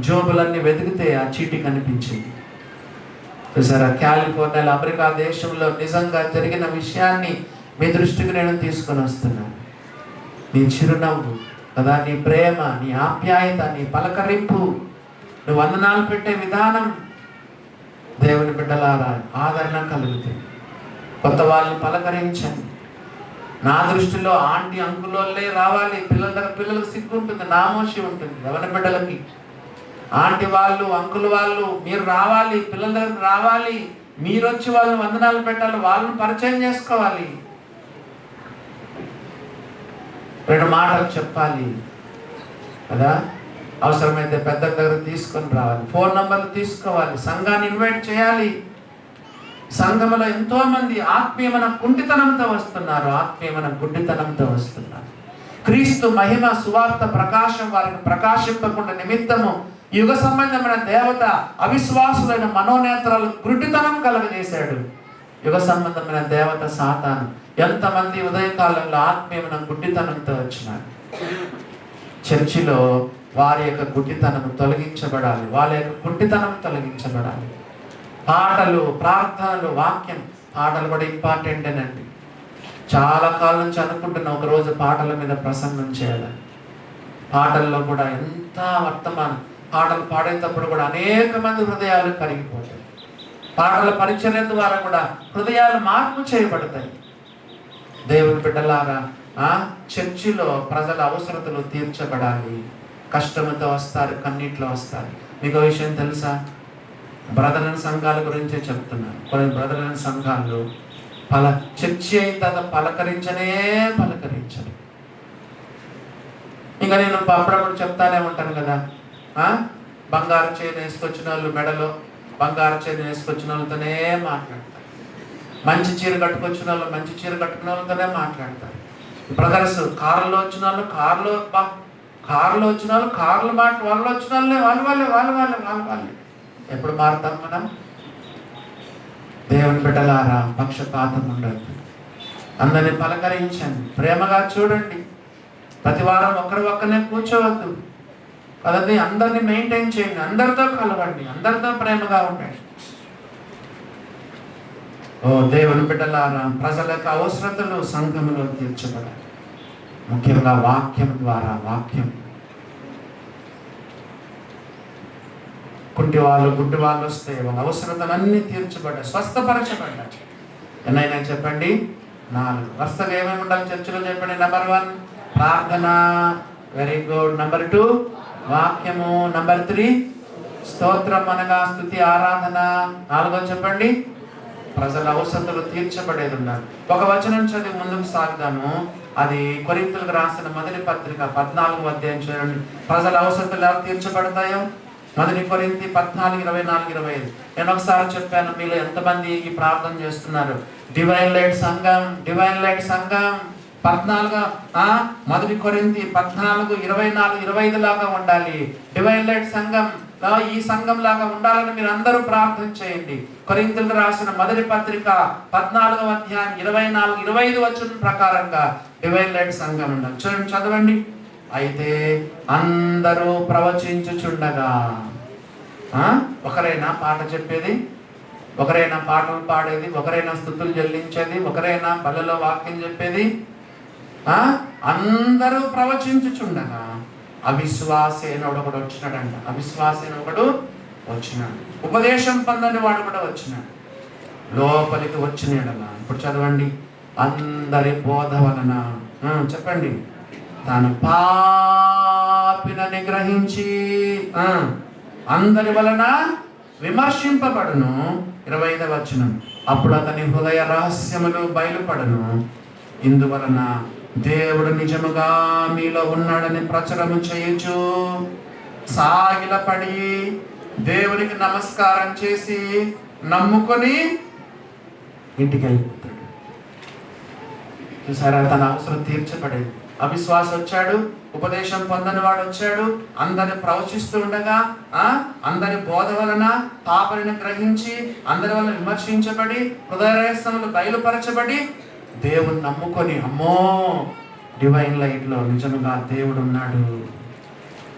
జోబులన్నీ వెతికితే ఆ చీటీ కనిపించింది. చూసారా, కాలిఫోర్నియాలో, అమెరికా దేశంలో నిజంగా జరిగిన విషయాన్ని మీ దృష్టికి నేను తీసుకొని వస్తున్నాను. నీ చిరునవ్వు కదా, నీ ప్రేమ, నీ ఆప్యాయత, నీ పలకరింపు, నువ్వు వందనాలు పెట్టే విధానం, దేవుని బిడ్డలారా ఆదరణ కలుగుతుంది. కొత్త వాళ్ళని పలకరించండి. నా దృష్టిలో ఆంటీ అంకులోళ్ళే రావాలి. పిల్లల దగ్గర పిల్లలకు సిగ్గు ఉంటుంది, నామోషి ఉంటుంది. ఎవరి బిడ్డలకి ఆంటీ వాళ్ళు, అంకుల్ వాళ్ళు మీరు రావాలి, పిల్లల దగ్గరకు రావాలి, మీరు వచ్చి వాళ్ళని వందనాలు పెట్టాలి, వాళ్ళని పరిచయం చేసుకోవాలి, 2 మాటలు చెప్పాలి కదా. అవసరమైతే పెద్ద దగ్గర తీసుకొని రావాలి, ఫోన్ నంబర్లు తీసుకోవాలి, సంఘాన్ని ఇన్వైట్ చేయాలి. సంఘంలో ఎంతో మంది ఆత్మీయమైన గుడ్డితనంతో వస్తున్నారు. క్రీస్తు మహిమ సువార్త ప్రకాశం వారికి ప్రకాశింపకుండా నిమిత్తము యుగ సంబంధమైన దేవత అవిశ్వాసులైన మనోనేత్రాలు గుడ్డితనం కలుగజేశాడు. యుగ సంబంధమైన దేవత సాతాను ఎంతమంది ఉదయకాలంలో ఆత్మీయమైన గుడ్డితనంతో వచ్చినారు. చర్చిలో వారి యొక్క గుడ్డితనం తొలగించబడాలి, వాళ్ళ యొక్క గుడ్డితనం తొలగించబడాలి. పాటలు, ప్రార్థనలు, వాక్యం. పాటలు కూడా ఇంపార్టెంటేనండి. చాలా కాలం నుంచి అనుకుంటున్నా ఒకరోజు పాటల మీద ప్రసంగం చేయాలని. పాటల్లో కూడా ఎంత వర్తమానం. పాటలు పాడేటప్పుడు కూడా అనేక మంది హృదయాలు కరిగిపోతాయి. పాటల పరిచర్య ద్వారా కూడా హృదయాలు మార్పు చేయబడతాయి. దేవుని బిడ్డలారా, చర్చిలో ప్రజల అవసరతలు తీర్చబడాలి. కష్టంతో వస్తారు, కన్నీటిలో వస్తారు. మీకు విషయం తెలుసా? బ్రదరన్ సంఘాల గురించే చెప్తున్నాను. కొన్ని బ్రదరన్ సంఘాలు చర్చి అయిన తర్వాత పలకరించరు. ఇంకా నేను అప్పుడప్పుడు చెప్తానే ఉంటాను కదా, బంగారు చైన్ వేసుకొచ్చిన వాళ్ళు మెడలో బంగారు చైన్ వేసుకొచ్చిన వాళ్ళతోనే మాట్లాడతారు. మంచి చీర కట్టుకొచ్చిన వాళ్ళు మంచి చీర కట్టుకున్న వాళ్ళతోనే మాట్లాడతారు. బ్రదర్స్ కారులో వచ్చిన వాళ్ళు కారులో వచ్చిన వాళ్ళు కార్లు వాళ్ళు వచ్చిన వాళ్ళే. ఎప్పుడు మారుతాం మనం? దేవుని బిడ్డలారా, పక్షపాతం ఉండదు. అందరిని పలకరించండి, ప్రేమగా చూడండి. ప్రతి వారం ఒక్కరినే కూర్చోవద్దు కదండి. అందరినీ మెయింటైన్ చేయండి, అందరితో కలవండి, అందరితో ప్రేమగా ఉండండి. దేవుని బిడ్డలారా, ప్రజల యొక్క అవసరతలు సంఘంలో తీర్చబడాలి. ముఖ్యంగా వాక్యం ద్వారా. కుంటి వాళ్ళు, గుడ్డి వాళ్ళు వస్తే వాళ్ళ అవసరతలన్నీ తీర్చబడ్డాయి, స్వస్థపరచబడ్డాయి. ఎన్నైనా చెప్పండి? 4 వరుసగా ఏమేమి ఉండాలి చర్చిలో చెప్పండి. నెంబర్ 1 ప్రార్థన, వెరీ గుడ్. నెంబర్ 2 వాక్యము. నెంబర్ 3 స్తోత్రం అనగా స్తుతి, ఆరాధన. 4 చెప్పండి, ప్రజల అవసరతలు తీర్చబడేది ఉన్నారు. ఒక వచనం చదివి ముందుకు సాగుదాము. అది కొరింథీయులకు రాసిన మొదటి పత్రిక 14వ అధ్యాయం చూడండి. ప్రజల అవసరతలు ఎలా తీర్చబడతాయో. 1 కొరింథీ 14, 24, 25. నేను ఒకసారి చెప్పాను, మీలో ఎంతమంది ఈ ప్రార్థన చేస్తున్నారు? డివైన్ లైట్ సంఘం, డివైన్ లైట్ సంఘం 14 1 కొరింథీ 14, 24, 25 లాగా ఉండాలి. డివైన్ లైట్ సంఘం ఈ సంఘం లాగా ఉండాలని మీరు అందరూ ప్రార్థన చేయండి. కొరింథీయులకు రాసిన మొదటి పత్రిక 14వ అధ్యాయం 24, 25 వచనం ప్రకారంగా డివైన్ లైట్ సంఘం ఉండాలి. చూడండి, చదవండి. అయితే అందరూ ప్రవచించుచుండగా, ఒకరైనా పాట చెప్పేది, ఒకరైనా పాటలు పాడేది, ఒకరైనా స్తుతులు చెల్లించేది, ఒకరైనా బలలో వాక్యం చెప్పేది, అందరూ ప్రవచించుచుండగా అవిశ్వాసైన ఒకడు వచ్చినాడంట. అవిశ్వాసైన ఒకడు వచ్చినాడు. ఉపదేశం పొందని వాడు కూడా వచ్చినాడు. లోపలికి వచ్చినాడలా. ఇప్పుడు చదవండి. అందరి బోధ వలన చెప్పండి, తాను పాపినని గ్రహించి అందరి వలన విమర్శింపబడును. 25వ వచనం. అప్పుడు అతని హృదయ రహస్యములు బయలుపడను. ఇందువలన దేవుడు నిజముగా మీలో ఉన్నాడని ప్రచురము చేయుచు సాగిలపడి దేవునికి నమస్కారం చేసి నమ్ముకొని ఇంటికి వెళ్ళిపోతాడు. చూసారా, తన అవసరం తీర్చబడేది. అవిశ్వాసం వచ్చాడు, ఉపదేశం పొందని వాడు వచ్చాడు, అందరిని ప్రవచిస్తూ ఉండగా అందరి బోధ వలన పాపలను గ్రహించి అందరి వలన విమర్శించబడి హృదయ రహస్యములు బయలుపరచబడి దేవుని నమ్ముకొని, అమ్మో డివైన్ లైట్ లో నిజంగా దేవుడు ఉన్నాడు,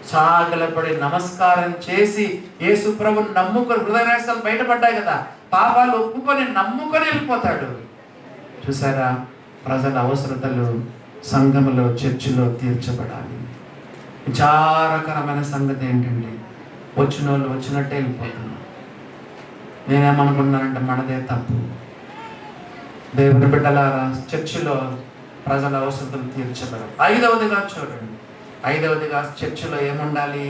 సాగలపడి నమస్కారం చేసి యేసు ప్రభుని నమ్ముకొని హృదయ రహస్యాలు బయటపడ్డాయి కదా, పాపాలు ఒప్పుకొని నమ్ముకొని వెళ్ళిపోతాడు. చూసారా, ప్రజల అవసరతలు సంఘములో, చర్చిలో తీర్చబడాలి. విచారకరమైన సంగతి ఏంటంటే, వచ్చిన వాళ్ళు వచ్చినట్టే వెళ్ళిపోతున్నారు. నేనేమనుకున్నానంటే మనదే తప్పు. దేవుని బిడ్డలారా, చర్చిలో ప్రజల అవసరతలు తీర్చబడాలి. 5వదిగా చూడండి, 5వదిగా చర్చిలో ఏముండాలి?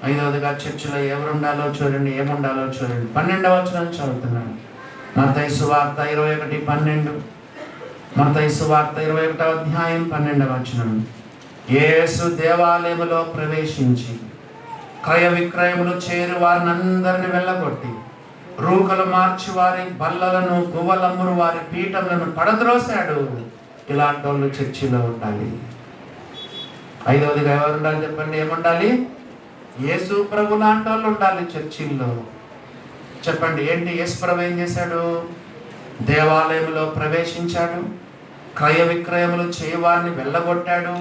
5వదిగా చర్చిలో ఎవరు ఉండాలో చూడండి, ఏముండాలో చూడండి. 12వ వచనం చదువుతున్నాను. మత్తయి సువార్త 21:12. మత్తయి సువార్త 21వ అధ్యాయం 12వ వచనం. యేసు దేవాలయములో ప్రవేశించి క్రయ విక్రయములు చేరి వారిని అందరిని వెళ్ళగొట్టి రూకలు మార్చి వారి బల్లలను, గువ్వలమ్మురు వారి పీఠములను పడద్రోశాడు. ఇలాంటి వాళ్ళు చర్చిలో ఉండాలి. 5వదిగా ఎవరు ఉండాలి చెప్పండి? ఏముండాలి? యేసు ప్రభు లాంటి వాళ్ళు ఉండాలి చర్చిల్లో. చెప్పండి, ఏంటి యేసు ప్రభు ఏం చేశాడు? దేవాలయంలో ప్రవేశించాడు, క్రయ విక్రయములు చేయవారిని వెళ్ళగొట్టాడు,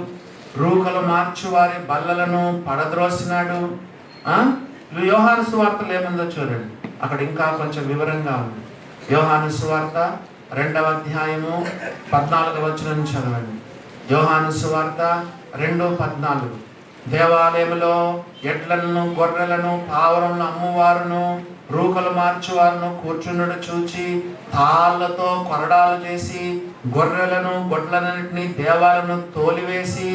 రూకలు మార్చి వారి బల్లలను పడద్రోసినాడు. యోహాను సువార్తలు ఏముందో చూడండి, అక్కడ ఇంకా కొంచెం వివరంగా ఉంది. యోహాను సువార్త 2వ అధ్యాయము 14వ వచనం చదవండి. యోహాను సువార్త 2:14. దేవాలయంలో ఎడ్లను, గొర్రెలను, పావురములను అమ్మువారును, రూకలు మార్చువారును కూర్చున్నడు చూచి తాళ్లతో కొరడాలు చేసి గొర్రెలను, గొడ్లన్నింటినీ, దేవాలను తోలివేసి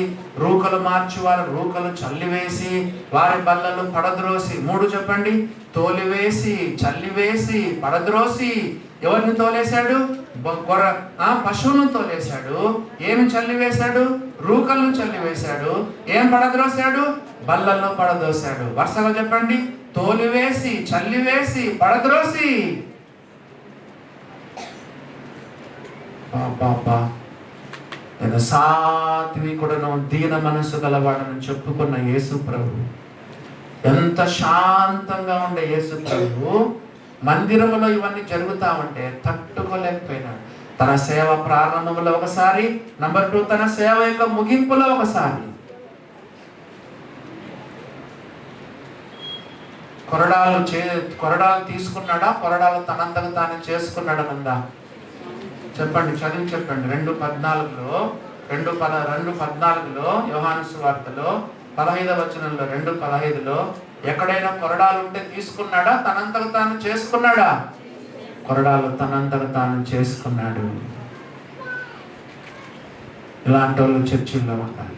రూకలు మార్చువారు రూకలు చల్లివేసి వారి బల్లలు పడద్రోసి. 3 చెప్పండి. తోలివేసి, చల్లివేసి, పడద్రోసి. ఎవరిని తోలేశాడు? పశువును తోలేశాడు. ఏమి చల్లివేశాడు? రూకలను చల్లివేశాడు. ఏం పడద్రోశాడు? బల్లలను పడద్రోశాడు. వరుసగా చెప్పండి. తోలివేసి, చల్లివేసి, పడద్రోసి. నేను సాత్వికుడను, దీన మనసు గలవాడని చెప్పుకున్న యేసు ప్రభు, ఎంత శాంతంగా ఉండే యేసు ప్రభు మందిరంలో ఇవన్నీ జరుగుతా ఉంటే తట్టుకోలేకపోయినాడు. తన సేవ ప్రారంభంలో ఒకసారి, నంబర్ 2 తన సేవ యొక్క ముగింపులో ఒకసారి. కొరడాలు తీసుకున్నాడా? కొరడాలు తనంతకు తాను చేసుకున్నాడనుందా? చెప్పండి, చదివి చెప్పండి. 2:14 యోహాను సువార్తలో 15వ వచనంలో 2:15 ఎక్కడైనా కొరడాలు ఉంటే తీసుకున్నాడా? తనంతకు తాను చేసుకున్నాడా? కొరడాలు తనంతకు తాను చేసుకున్నాడు. ఇలాంటి వాళ్ళు చర్చిల్లో ఉండాలి.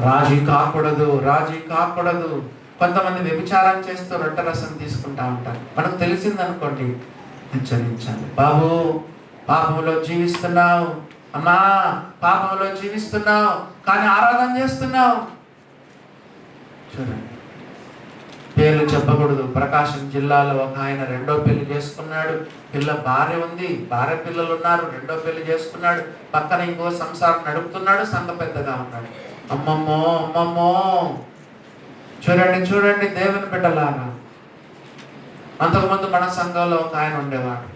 రాజీ కాకూడదు, రాజీ కాకూడదు. కొంతమంది వ్యభిచారం చేస్తూ రొట్టె రసం తీసుకుంటా ఉంటారు. మనకు తెలిసిందనుకోండి, హెచ్చరించాలి. బాబు, పాపంలో జీవిస్తున్నావు, అమ్మా పాపంలో జీవిస్తున్నావు, కానీ ఆరాధన చేస్తున్నావు. చూడండి, పేర్లు చెప్పకూడదు. ప్రకాశం జిల్లాలో ఒక ఆయన రెండో పెళ్లి చేసుకున్నాడు. భార్య ఉంది, భార్య పిల్లలు ఉన్నారు, రెండో పెళ్లి చేసుకున్నాడు. పక్కన ఇంకో సంసారం నడుపుతున్నాడు, సంఘ పెద్దగా ఉన్నాడు. అమ్మమ్మో అమ్మమ్మో. చూడండి చూడండి దేవుని బిడ్డలాగా. అంతకుముందు మన సంఘంలో ఒక ఆయన ఉండేవాడు.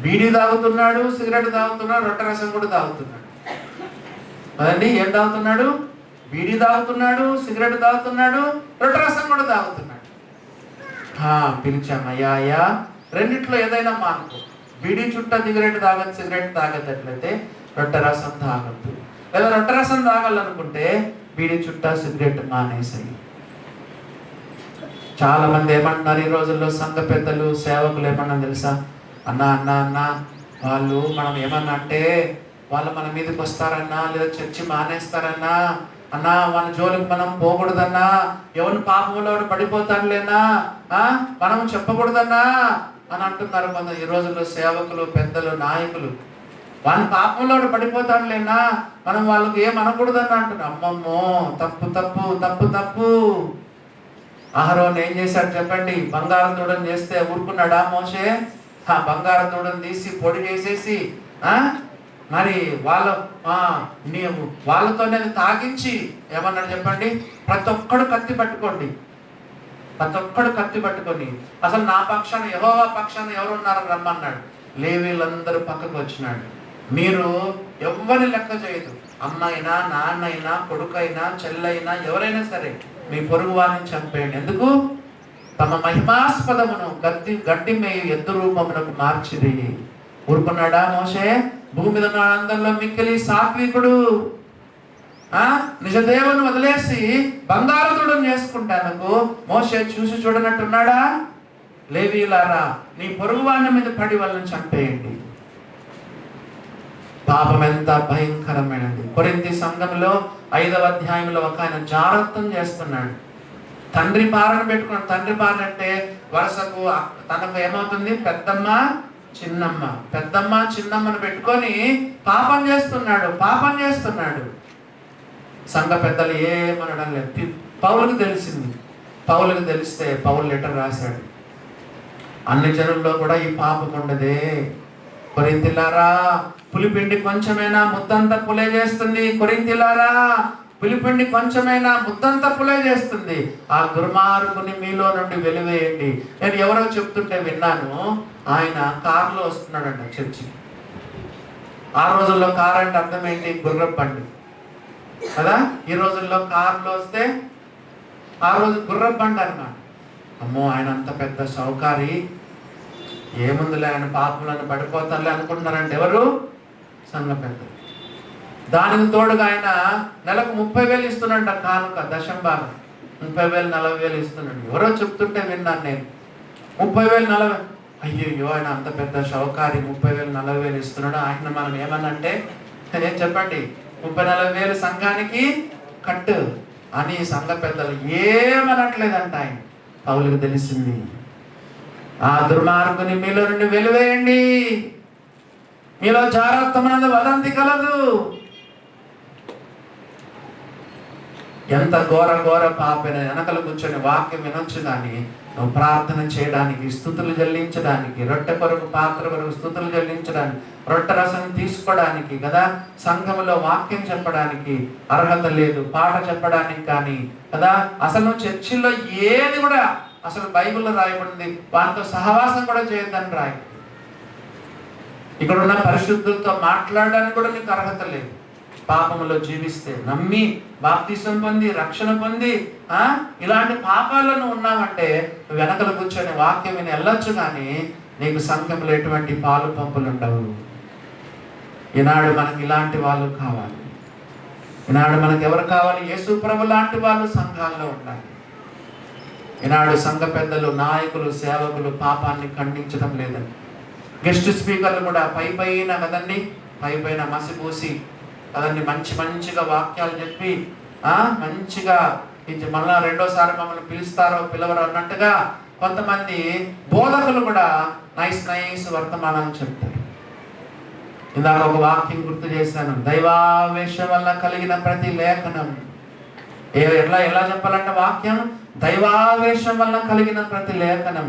బీడీ తాగుతున్నాడు, సిగరెట్ తాగుతున్నాడు, రొట్టె రసం కూడా తాగుతున్నాడు. అదండి, ఏం తాగుతున్నాడు? బీడీ తాగుతున్నాడు, సిగరెట్ తాగుతున్నాడు, రొట్టె రసం కూడా తాగుతున్నాడు. పిలిచాం, అయ్యా అయ్యా రెండిట్లో ఏదైనా మానుకో. బీడీ చుట్టా సిగరెట్ తాగద్దట్లయితే రొట్టె రసం తాగద్దు. లేదా రొట్టె రసం తాగాలనుకుంటే బీడీ చుట్టా సిగరెట్ మానేసాయి. చాలా మంది ఏమంటున్నారు ఈ రోజుల్లో, సంఘ పెద్దలు సేవకులు ఏమన్నా తెలుసా? అన్నా అన్నా అన్నా వాళ్ళు మనం ఏమన్నా అంటే వాళ్ళు మన మీదకి వస్తారన్నా, లేదా చర్చి మానేస్తారన్నా, అన్నా మన జోలికి మనం పోకూడదన్నా, ఎవరిని పాపంలో పడిపోతాడులేనా, మనం చెప్పకూడదన్నా అని అంటున్నారు కొంత ఈ రోజుల్లో సేవకులు, పెద్దలు, నాయకులు. వాళ్ళ పాపంలో పడిపోతాడులేనా, మనం వాళ్ళకి ఏం అనకూడదన్నా అంటున్నారు. అమ్మమ్మో, తప్పు తప్పు తప్పు తప్పు. అహరోను ఏం చేశాడు చెప్పండి? బంగారం దూడని చేస్తే ఊరుకున్నాడా మోషే? బంగారం దూడని తీసి పొడి చేసేసి మరి వాళ్ళతో నేను తాగించి ఏమన్నాడు చెప్పండి? ప్రతి ఒక్కడు కత్తి పట్టుకోండి, ప్రతి ఒక్కడు కత్తి పట్టుకొని అసలు నా పక్షాన యెహోవా పక్షాన ఎవరు ఉన్నారని రమ్మన్నాడు. లేవీలందరూ పక్కకు వచ్చినాడు. మీరు ఎవరిని లెక్క చేయదు, అమ్మైనా నాన్నైనా కొడుకైనా చెల్లైనా ఎవరైనా సరే మీ పొరుగు వారిని చంపేయండి. ఎందుకు? తమ మహిమాస్పదమును గడ్డి మేయు ఎద్దు రూపమునకు మార్చిది. ఊరుకున్నాడా మోషే? భూమి మీద ఉన్న అందరిలో మిక్కిలి సాత్వికుడు, నిజదేవుని వదిలేసి బంగారుదుడు చేసుకుంటాను మోషే చూసి చూడనట్టున్నాడా? లేవీలారా, నీ పొరుగు వాని మీద పడి వాళ్ళని చంపేయండి. పాపం ఎంత భయంకరమైనది. కొరింథీ సంఘంలో 5వ అధ్యాయంలో ఒక ఆయన జారత్వం చేస్తున్నాడు. తండ్రి పారను పెట్టుకున్నాడు. తండ్రి పారను అంటే వరుసకు తనకు ఏమవుతుంది? పెద్దమ్మ చిన్నమ్మ, పెద్దమ్మ చిన్నమ్మను పెట్టుకొని పాపం చేస్తున్నాడు. సంఘ పెద్దలు ఏమనడం లేదు. పౌలుకు తెలిసింది. పౌలుకు తెలిస్తే పౌలు లెటర్ రాశాడు, అన్ని జనుల్లో కూడా ఈ పాపం ఉండదే. కొరింథీలారా, పులిపిండి కొంచెమైనా ముద్దంతా పులే చేస్తుంది. కొరింథీలారా, పులిపిండి కొంచెమైనా ముద్దంతా పులే చేస్తుంది. ఆ దుర్మార్గుని మీలో నుండి వెలివేయండి. నేను ఎవరో చెప్తుంటే విన్నాను, ఆయన కారులో వస్తున్నాడంట చర్చి. ఆ రోజుల్లో కారు అంటే అర్థం ఏంటి? గుర్రపు బండి కదా. ఈ రోజుల్లో కారులో వస్తే ఆ రోజు గుర్రపు బండి అన్నమాట. అమ్మో, ఆయన అంత పెద్ద సౌకారి, ఏముందిలే ఆయన పాపములను పడిపోతారులే అనుకుంటున్నారంటే ఎవరు? సంఘ పెద్ద. దానికి తోడుగా ఆయన నెలకు 30,000 ఇస్తున్నాడు కానుక, దశంభాగం 30,000 40,000 ఇస్తున్నాడు. ఎవరో చెప్తుంటే విన్నాను నేను. 30,000 40,000, అయ్యో ఆయన అంత పెద్ద షౌకారి 30,000 40,000 ఇస్తున్నాడు. ఆయన మనం ఏమన్నంటే ఏం చెప్పండి, 30,000 40,000 సంఘానికి కట్టు అని సంఘ పెద్దలు ఏమనట్లేదంట. ఆయన పౌలుకు తెలిసింది, ఆ దుర్మార్గుని మీలో నుండి వెలివేయండి, మీలో జాగ్రత్తమైనది వదంతి కలదు. ఎంత ఘోర ఘోర పాపైన వెనకలు కూర్చొని వాక్యం వినొచ్చు, కానీ నువ్వు ప్రార్థన చేయడానికి, స్తుతులు చెల్లించడానికి, రొట్టె కొరకు పాత్ర కొరకు స్తుతులు చెల్లించడానికి, రొట్టె రసం తీసుకోవడానికి కదా, సంఘంలో వాక్యం చెప్పడానికి అర్హత లేదు, పాట చెప్పడానికి కానీ కదా. అసలు నువ్వు చర్చిలో ఏది కూడా అసలు బైబిల్లో రాయబడింది వాటితో సహవాసం కూడా చేయొద్దని రాయి. ఇక్కడ ఉన్న పరిశుద్ధులతో మాట్లాడడానికి కూడా నీకు అర్హత లేదు. పాపంలో జీవిస్తే, నమ్మి బాప్తిసం పొంది రక్షణ పొంది ఇలాంటి పాపాలను ఉన్నావంటే నువ్వు వెనకలు కూర్చొని వాక్యం విని వెళ్ళొచ్చు, కానీ నీకు సంఘంలో ఎటువంటి పాలు పంపులు ఉండవు. ఈనాడు మనకి ఇలాంటి వాళ్ళు కావాలి. ఈనాడు మనకు ఎవరు కావాలి? యేసు ప్రభు లాంటి వాళ్ళు సంఘాల్లో ఉండాలి. ఈనాడు సంఘ పెద్దలు, నాయకులు, సేవకులు పాపాన్ని ఖండించడం లేదండి. గెస్ట్ స్పీకర్లు కూడా పైన కదండి, పైన మసిపూసి కదండి మంచిగా వాక్యాలు చెప్పి మంచిగా ఇది మళ్ళా రెండోసారి మమ్మల్ని పిలుస్తారో పిలవరు అన్నట్టుగా కొంతమంది బోధకులు కూడా నైస్ వర్తమానాలు చెప్తారు. ఇందాక ఒక వాక్యం గుర్తు చేశాను, దైవావేశం వల్ల కలిగిన ప్రతి లేఖనం. ఎలా చెప్పాలంటే వాక్యం, దైవావేశం వల్ల కలిగిన ప్రతి లేఖనం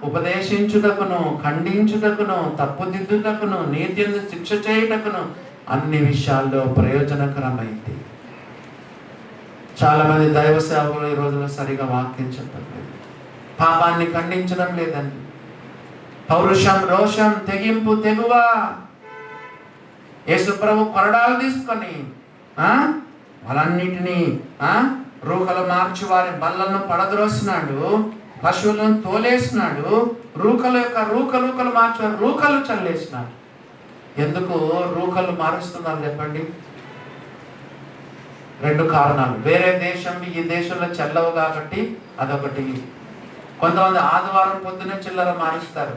ఉపదేశించుటకును, ఖండించుటకును, తప్పుదిద్దుటకును, నీతిని శిక్ష చేయుటకును అన్ని విషయాల్లో ప్రయోజనకరమైంది. చాలా మంది దైవ సేవకులు ఈ రోజుల్లో సరిగా వాక్యం చెప్పట్లేదు, పాపాన్ని ఖండించడం లేదండి. పౌరుషం, రోషం, తెగింపు, తెగువ. యేసు ప్రభు కొరడాలు తీసుకొని వాళ్ళన్నిటినీ రూకలు మార్చి వారి బళ్ళను పడద్రోసినాడు, పశువులను తోలేసినాడు, రూకలు మార్చి రూకలు చల్లేసినాడు. ఎందుకు రూకలు మారుస్తున్నారు చెప్పండి? 2 కారణాలు. వేరే దేశం ఈ దేశంలో చెల్లవు కాబట్టి అదొకటి. కొంతమంది ఆదివారం పొద్దునే చిల్లర మారుస్తారు.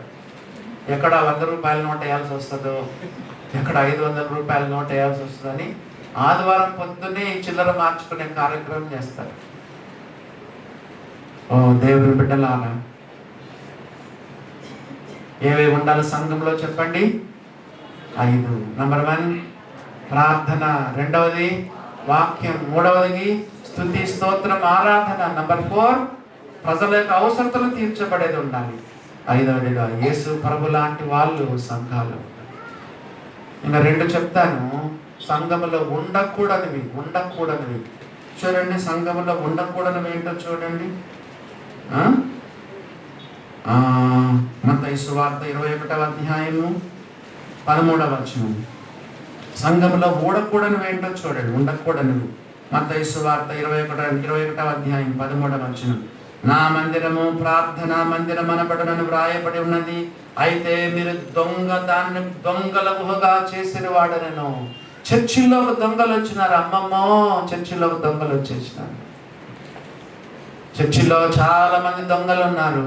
ఎక్కడ 100 రూపాయల నోట్ వేయాల్సి వస్తుందో, ఎక్కడ 500 రూపాయల నోట్ వేయాల్సి వస్తుందని ఆదివారం పొద్దున్నే ఈ చిల్లర మార్చుకునే కార్యక్రమం చేస్తారు. ఓ దేవుని బిడ్డలారా, ఏవేవి ఉండాలి సంఘంలో చెప్పండి? 5. నంబర్ 1 ప్రార్థన, 2వది వాక్యం, 3వది స్తుతి, స్తోత్రం, ఆరాధన, నంబర్ 4 ప్రజల యొక్క అవసరతలు తీర్చబడేది ఉండాలి, 5వదిగా యేసు ప్రభు లాంటి వాళ్ళు సంఘాలు. ఇంకా 2 చెప్తాను, సంఘములో ఉండకూడనివి. చూడండి, సంఘములో ఉండకూడనివి ఏంటో చూడండి. మత్తయి సువార్త 21వ అధ్యాయము 13వ వచనం. సంఘంలో ఉండకూడనివి ఏంటో చూడండి, ఉండకూడనివి. మత్తయి సువార్త 21వ అధ్యాయం 13వ వచనం. నా మందిరము ప్రార్థనా మందిరం అనబడునని వ్రాయబడి ఉన్నది, అయితే మీరు దాన్ని దొంగల గుహగా చేసిన వాడనను. చర్చిలోకి దొంగలు వచ్చినారు. అమ్మమ్మో, చర్చిలోకి దొంగలు వచ్చేసినారు. చర్చిలో చాలా మంది దొంగలు ఉన్నారు.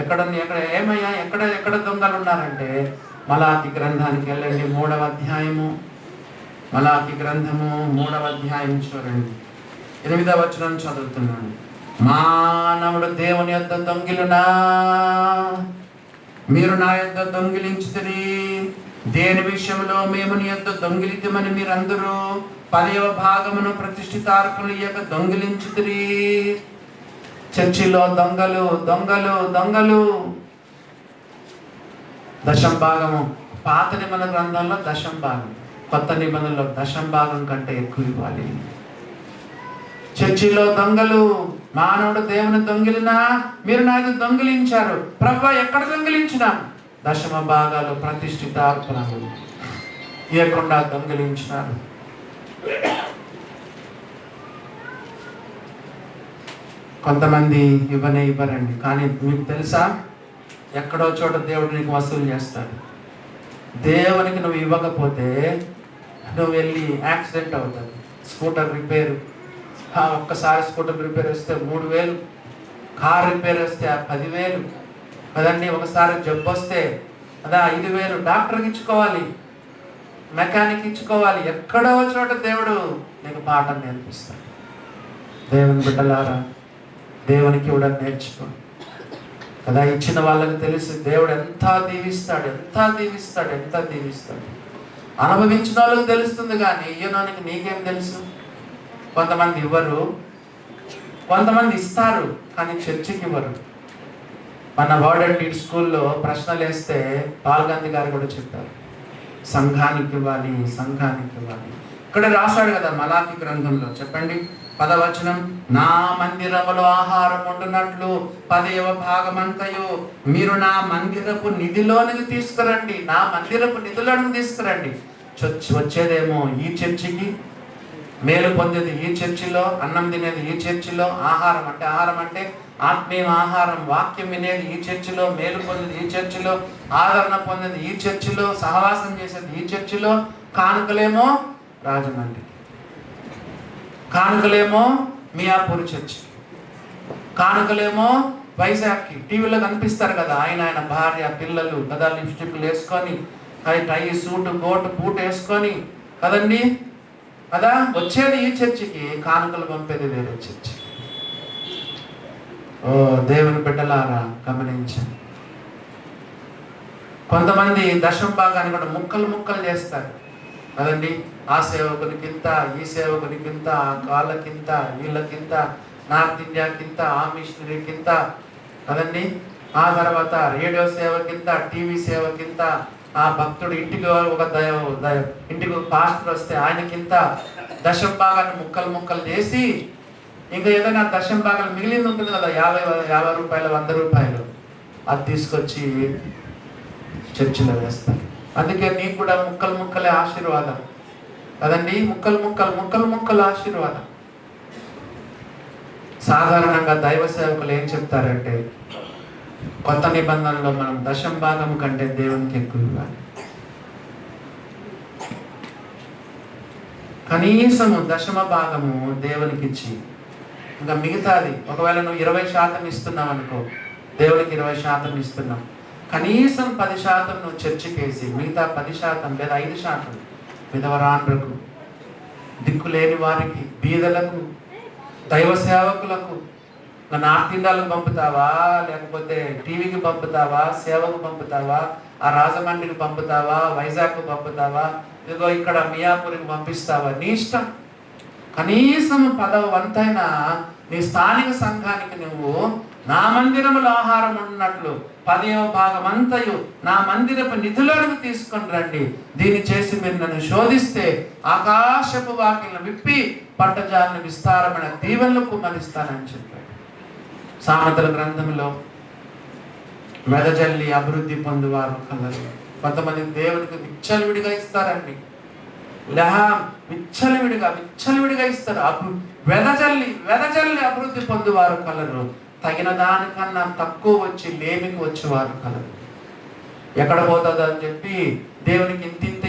ఎక్కడ దొంగలు ఉన్నారంటే మలాకి గ్రంథానికి వెళ్ళండి, 3వ అధ్యాయము. మలాకి గ్రంథము 3వ అధ్యాయం చూడండి, 8వ వచనం చదువుతున్నాను. మానవుడు దేవుని యొద్ద దొంగిలునా, మీరు నా యొద్ద దొంగిలించుతిరి. దేని విషయంలో మేము నీ యొద్ద దొంగిలితమని మీరందరూ 10వ భాగమును ప్రతిష్ఠితార్పణలు ఇయ్యక దొంగిలించుతిరి. చర్చిలో దొంగలు. దశం భాగము పాత నిబంధన గ్రంథంలో దశం భాగం, కొత్త నిబంధనలో దశం భాగం కంటే ఎక్కువ ఇవ్వాలి. చర్చిలో దొంగలు. మానవుడు దేవుని దొంగిలినా, మీరు నాది దొంగిలించారు. ప్రభువా, ఎక్కడ దొంగిలించినాం? 10వ భాగాలు ప్రతిష్ఠిత అర్పణలు ఇవ్వకుండా దొంగిలించినారు. కొంతమంది ఇవ్వరండి. కానీ మీకు తెలుసా, ఎక్కడో చోట దేవుడు నీకు వసూలు చేస్తాడు. దేవునికి నువ్వు ఇవ్వకపోతే నువ్వు వెళ్ళి యాక్సిడెంట్ అవుతుంది. స్కూటర్ రిపేరు, ఒక్కసారి స్కూటర్ రిపేర్ వస్తే 3000, కార్ రిపేర్ వస్తే 10,000 కదండి. ఒకసారి జబ్బు వస్తే అదా 5,000 డాక్టర్కి ఇచ్చుకోవాలి, మెకానిక్ ఇచ్చుకోవాలి. ఎక్కడో చోట దేవుడు నీకు పాఠం నేర్పిస్తాడు. దేవుని బిడ్డలారా, దేవునికి ఇవ్వడం నేర్చుకో కదా. ఇచ్చిన వాళ్ళకి తెలుసు దేవుడు ఎంత దీవిస్తాడు. అనుభవించిన వాళ్ళకి తెలుస్తుంది, కానీ ఇయ్యడానికి నీకేం తెలుసు? కొంతమంది ఇవ్వరు, కొంతమంది ఇస్తారు, కానీ చర్చికి ఇవ్వరు. మన వర్డ్ అండ్ డీడ్ స్కూల్లో ప్రశ్నలు వేస్తే పాల్గాంధీ గారు కూడా చెప్పారు, సంఘానికి ఇవ్వాలి. ఇక్కడ రాశాడు కదా మలాకి గ్రంథంలో, చెప్పండి 10వ వచనం. నా మందిరములో ఆహారం వండునట్లు 10వ భాగమంతయు మీరు నా మందిరపు నిధిలోనికి తీసుకురండి. నా మందిరపు నిధులను తీసుకురండి. వచ్చేదేమో ఈ చర్చికి, మేలు పొందేది ఈ చర్చిలో, అన్నం తినేది ఈ చర్చిలో, ఆహారం అంటే ఆత్మీయ ఆహారం, వాక్యం వినేది ఈ చర్చిలో, మేలు పొందేది ఈ చర్చిలో, ఆదరణ పొందేది ఈ చర్చిలో, సహవాసం చేసేది ఈ చర్చిలో. కానుకలేమో రాజమండ్రి, కానుకలేమో మియాపూర్ చర్చి, కానుకలేమో వైజాగ్కి. టీవీలో కనిపిస్తారు కదా, ఆయన భార్య పిల్లలు కదా, లిప్స్టిక్లు వేసుకొని, టై, సూటు, కోటు, బూట్ వేసుకొని కదండి. అదా వచ్చేది ఈ చర్చికి, కానుకలు పంపేది వేరే చర్చి. ఓ దేవుని బిడ్డలారా గమనించండి. కొంతమంది దశమ భాగాన్ని కూడా ముక్కలు ముక్కలు చేస్తారు కదండి. ఆ సేవకునికింత, ఈ సేవకునికింత, ఆ వాళ్ళకింత, వీళ్ళకింత, నార్త్ ఇండియాకింత, ఆ మిషనరీకింత కదండి. ఆ తర్వాత రేడియో సేవకింత, టీవీ సేవకింత, ఆ భక్తుడు ఇంటికి ఒక ఇంటికి ఒక పాస్టర్ వస్తే ఆయనకింత, దశమ భాగాన్ని ముక్కలు ముక్కలు చేసి, ఇంకా ఏదైనా దశమ భాగాలు మిగిలింది ఉంటుంది కదా, 50 రూపాయలు, 100 రూపాయలు, అది తీసుకొచ్చి చర్చిలో వేస్తారు. అందుకే నీకు కూడా ముక్కలు ముక్కలే ఆశీర్వాదం కదండి. ముక్కలు ముక్కలు ముక్కలు ముక్కలు ఆశీర్వాదం. సాధారణంగా దైవ సేవకులు ఏం చెప్తారంటే, కొత్త నిబంధనలో మనం దశమ భాగం కంటే దేవునికి ఎక్కువ ఇవ్వాలి. కనీసము దశమ భాగము దేవునికి ఇచ్చి, ఇంకా మిగతాది ఒకవేళ నువ్వు 20% ఇస్తున్నావు అనుకో, దేవునికి 20% ఇస్తున్నావు, కనీసం 10% నువ్వు చర్చికేసి, మిగతా 10% లేదా 5% విధవరాండ్రకు, దిక్కులేని వారికి, బీదలకు, దైవ సేవకులకు, నార్త్ ఇండియాలకు పంపుతావా, లేకపోతే టీవీకి పంపుతావా, సేవకు పంపుతావా, ఆ రాజమండ్రికి పంపుతావా, వైజాగ్కు పంపుతావా, ఇదిగో ఇక్కడ మియాపూర్కి పంపిస్తావా, నీ ఇష్టం. కనీసం 10వ వంతైనా నీ స్థానిక సంఘానికి నువ్వు నా మందిరములో ఆహారం ఉన్నట్లు 10వ భాగం అంతయు నా మందిరపు నిధులను తీసుకొని రండి. దీన్ని చేసి మీరు నన్ను శోధిస్తే ఆకాశపు వాకిలను విప్పి పట్టజాలను విస్తారమైన దీవెనలు కుమ్మరిస్తానని చెప్పాడు. సామెతల గ్రంథంలో వెదజల్లి అభివృద్ధి పొందువారు కలరు. కొంతమంది దేవునికి విచ్చలవిడిగా ఇస్తారండి. విచ్చలవిడిగా ఇస్తారు. వెదజల్లి అభివృద్ధి పొందువారు కలరు. తగిన దానికన్నా తక్కువ వచ్చి లేమికి వచ్చేవారు కలరు. ఎక్కడ పోతుందో అని చెప్పి దేవునికి ఇంతింత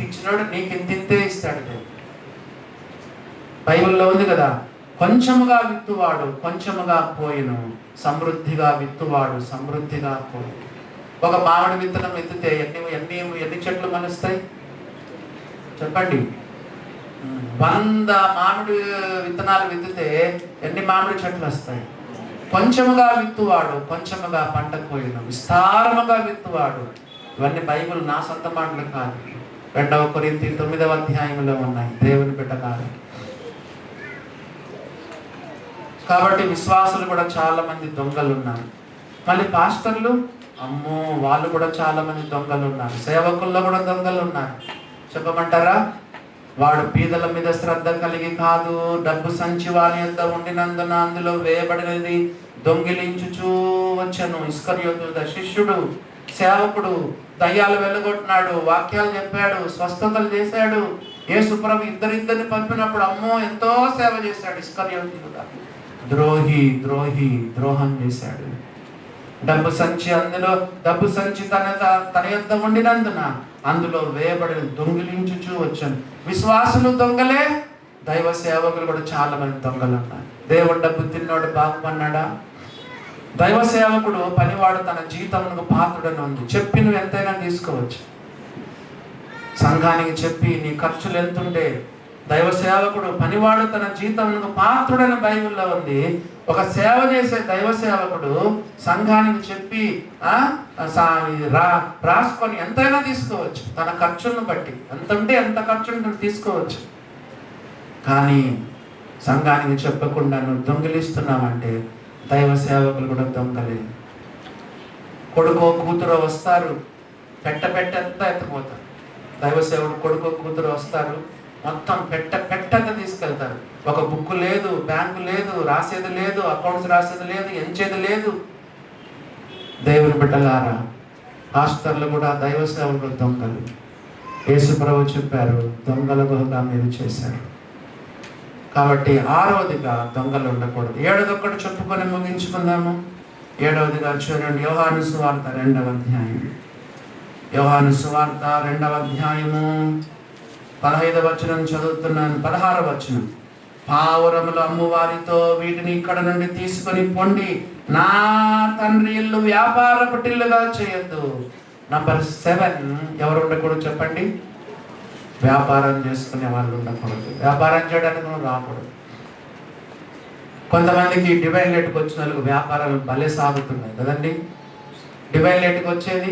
ఇచ్చినాడు, నీకు ఇంతింతే ఇస్తాడు దేవుడు. బైబిల్లో ఉంది కదా, కొంచెముగా విత్తువాడు కొంచెముగా పోయిను, సమృద్ధిగా విత్తువాడు సమృద్ధిగా పోయిను. ఒక మామిడి విత్తనం ఎత్తితే ఎన్ని చెట్లు మలుస్తాయి చెప్పండి? 100 మామిడి విత్తనాలు విత్తితే ఎన్ని మామిడి చెట్లు వస్తాయి? కొంచెముగా విత్తువాడు కొంచెముగా పంట పోయిను, విస్తారముగా విత్తువాడు. ఇవన్నీ బైబిల్ నా సొంత మాటలు కాదు, 2 కొరింథీ 9వ అధ్యాయంలో ఉన్నాయి. దేవుని బిడ్డలారా, కాబట్టి విశ్వాసులు కూడా చాలా మంది దొంగలు ఉన్నారు. మళ్ళీ పాస్టర్లు, అమ్మో, వాళ్ళు కూడా చాలా మంది దొంగలు ఉన్నారు. సేవకుల్లో కూడా దొంగలు ఉన్నారు. చెప్పమంటారా? వాడు పీదల మీద శ్రద్ధ కలిగి కాదు, డబ్బు సంచి వాని యొద్ద ఉండినందున అందులో వేయబడినది దొంగిలించుచూ వచ్చను. ఇస్కరియోతు శిష్యుడు, సేవకుడు, దయ్యాలు వెళ్ళగొట్టినాడు, వాక్యాలు చెప్పాడు, స్వస్థతలు చేశాడు. యేసుప్రభు ఇద్దరిని పంపినప్పుడు అమ్మో ఎంతో సేవ చేశాడు. ఇస్కరియోతు కూడా ద్రోహం చేశాడు. డబ్బు సంచి తన యొద్ద ఉండినందున అందులో వేయబడిన దొంగిలించుచూ వచ్చాను. విశ్వాసులు దొంగలే, దైవ సేవకులు కూడా చాలా మంది దొంగలు ఉన్నారు. దేవుడు డబ్బు తిన్నోడు బాగుపన్నాడా? దైవ సేవకుడు పనివాడు తన జీతమునకు పాత్రుడని ఉంది. చెప్పి నువ్వు ఎంతైనా తీసుకోవచ్చు. సంఘానికి చెప్పి నీ ఖర్చులు ఎంతుంటే, దైవ సేవకుడు పనివాడు తన జీతమునకు పాత్రుడని బైబిల్లో ఉంది. ఒక సేవ చేసే దైవ సేవకుడు సంఘానికి చెప్పి రాసుకొని ఎంతైనా తీసుకోవచ్చు. తన ఖర్చులను బట్టి ఎంత ఉంటే ఎంత ఖర్చు ఉంటే తీసుకోవచ్చు. కానీ సంఘానికి చెప్పకుండా నువ్వు దొంగిలిస్తున్నావంటే దైవ సేవకులు కూడా దొంగలే. కొడుకో కూతురో వస్తారు, పెట్టంతా ఎత్తిపోతారు. దైవ సేవకుడు కొడుకో కూతురు వస్తారు, మొత్తం పెట్టంతా తీసుకెళ్తారు. ఒక బుక్ లేదు, బ్యాంకు లేదు, రాసేది లేదు, అకౌంట్స్ రాసేది లేదు, ఎంచేది లేదు. దేవుని బిడ్డలారా, పాస్టర్లు కూడా దైవ సేవకులు దొంగలు. యేసు ప్రభువు చెప్పారు, దొంగల గుహగా మీరు చేశారు. కాబట్టి 6వదిగా దొంగలు ఉండకూడదు. 7ది ఒక్కటి చెప్పుకొని ముగించుకుందాము. 7వదిగా చూడండి, యోహాను సువార్త 2వ అధ్యాయం. యోహాను సువార్త 2వ అధ్యాయము 15వ వచనం చదువుతున్నాను. 16వ వచనం. పావురములు అమ్మువారితో వీటిని ఇక్కడ నుండి తీసుకొని పొండి, నా తండ్రి ఇల్లు వ్యాపార పట్టిల్లుగా చేయొద్దు. నంబర్ 7 ఎవరు ఉండకూడదు చెప్పండి? వ్యాపారం చేసుకునే వాళ్ళు ఉండకూడదు. వ్యాపారం చేయడానికి నువ్వు రాకూడదు. కొంతమందికి డివైన్ లైట్కి వచ్చిన వాళ్ళకి వ్యాపారాలు భలే సాగుతున్నాయి కదండి. డివైన్ లైట్కి వచ్చేది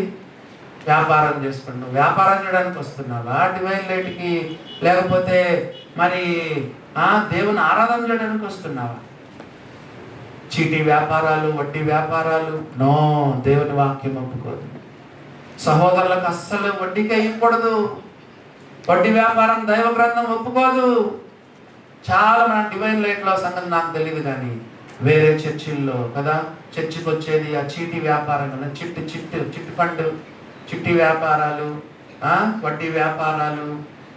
వ్యాపారం చేసుకుంటున్నావు. వ్యాపారం చేయడానికి వస్తున్నావా డివైన్ లైట్కి? లేకపోతే మరి దేవుని ఆరాధన చేయడానికి వస్తున్నావా? చీటీ వ్యాపారాలు, వడ్డీ వ్యాపారాలు, నో, దేవుని వాక్యం ఒప్పుకోదు. సహోదరులకు అస్సలు వడ్డీకి ఇవ్వకూడదు. వడ్డీ వ్యాపారం దైవ గ్రంథం ఒప్పుకోదు. చాలా మన డివైన్ లైట్లో సంగతి నాకు తెలియదు, కానీ వేరే చర్చిల్లో కదా చర్చికి వచ్చేది ఆ చీటీ వ్యాపారం కదా, చిట్టి ఫండ్, చిట్టి వ్యాపారాలు, వడ్డీ వ్యాపారాలు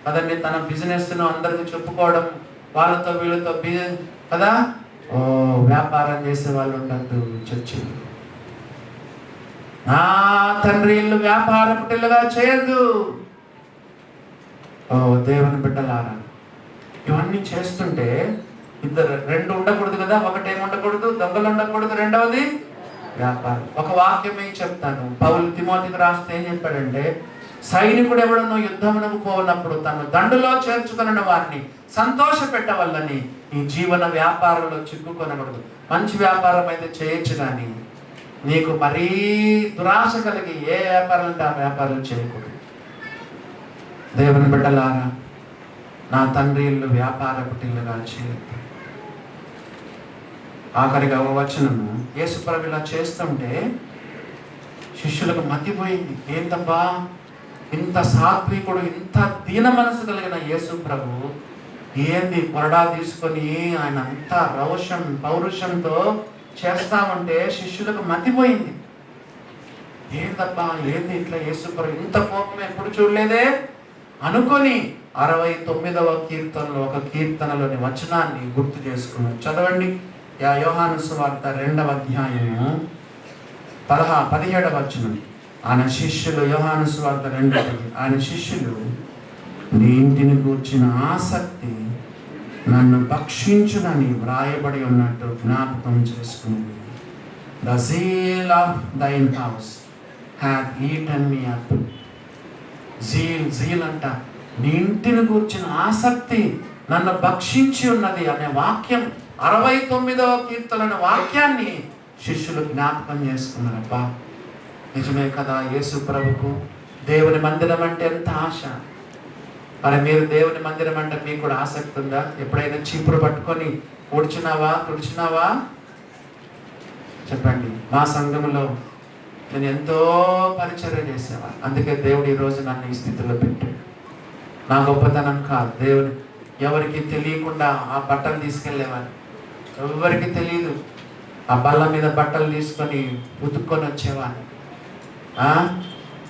కదండి. తన బిజినెస్ను అందరికీ చెప్పుకోవడం, వాళ్ళతో వీళ్ళతో కదా వ్యాపారం చేసే వాళ్ళు ఉండద్దు చర్చిలు. నా తండ్రి ఇల్లు వ్యాపార పుట్టిల్లుగా చేయద్దు. దేవుని బిడ్డలారా, ఇవన్నీ చేస్తుంటే రెండు ఉండకూడదు కదా. ఒకటేమి ఉండకూడదు, దొంగలు ఉండకూడదు, రెండవది వ్యాపారం. ఒక వాక్యమే చెప్తాను. పౌలు తిమోతికి రాస్తే ఏం చెప్పాడంటే, సైనికుడు ఎవడనో యుద్ధమునకు పోనప్పుడు తను దండులో చేర్చుకున్న వారిని సంతోష పెట్టవల్లని ఈ జీవన వ్యాపారంలో చిక్కుకొనకూడదు. మంచి వ్యాపారం అయితే చేయొచ్చు, కానీ నీకు మరీ దురాశ కలిగి ఏ వ్యాపారం అంటే ఆ వ్యాపారం చేయకూడదు. దేవుని బిడ్డలారా, నా తండ్రి ఇల్లు వ్యాపార పుట్టిల్లుగా చేయదు. ఆఖరిగా ఒక వచనము, యేసుప్రభు ఇలా చేస్తుంటే శిష్యులకు మతిపోయింది. ఏంటబ్బా, ఇంత సాత్వికుడు, ఇంత దీన మనసు కలిగిన యేసు ప్రభు ఏంది కొరడా తీసుకొని ఆయన అంత పౌరుషంతో చేస్తామంటే శిష్యులకు మతిపోయింది. ఏందబ్బా, ఏంది ఇట్లా యేసు ప్రభు ఇంత కోపం ఎప్పుడు చూడలేదే అనుకొని 69వ కీర్తనలో ఒక కీర్తనలోని వచనాన్ని గుర్తు చేసుకున్నాం. చదవండి. యోహాను సువార్త 2వ అధ్యాయము 17వ వచనం. ఆయన శిష్యులు, యోహాను సువార్త 2, ఆయన శిష్యులు, నీ ఇంటిని కూర్చిన ఆసక్తి నన్ను భక్షించునని వ్రాయబడి ఉన్నట్టు జ్ఞాపకం చేసుకుని, the zeal of thine house had eaten me up. Zeal అంట, నీ ఇంటిని కూర్చిన ఆసక్తి నన్ను భక్షించి ఉన్నది అనే వాక్యం 69వ కీర్తన వాక్యాన్ని శిష్యులు జ్ఞాపకం చేసుకున్నారబ్బా. నిజమే కదా, యేసు ప్రభుకు దేవుని మందిరం అంటే ఎంత ఆశ. మరి మీరు దేవుని మందిరం అంటే మీకు కూడా ఆసక్తి ఉందా? ఎప్పుడైనా చీపురు పట్టుకొని తుడిచినావా చెప్పండి. మా సంఘంలో నేను ఎంతో పరిచర్య చేసేవా, అందుకే దేవుడు ఈరోజు నన్ను ఈ స్థితిలో పెట్టాడు. నా గొప్పతనం కాదు, దేవుని ఎవరికి తెలియకుండా ఆ బట్టలు తీసుకెళ్ళేవాడిని. ఎవరికి తెలియదు. ఆ బల్ల మీద బట్టలు తీసుకొని ఉతుక్కొని వచ్చేవాడిని.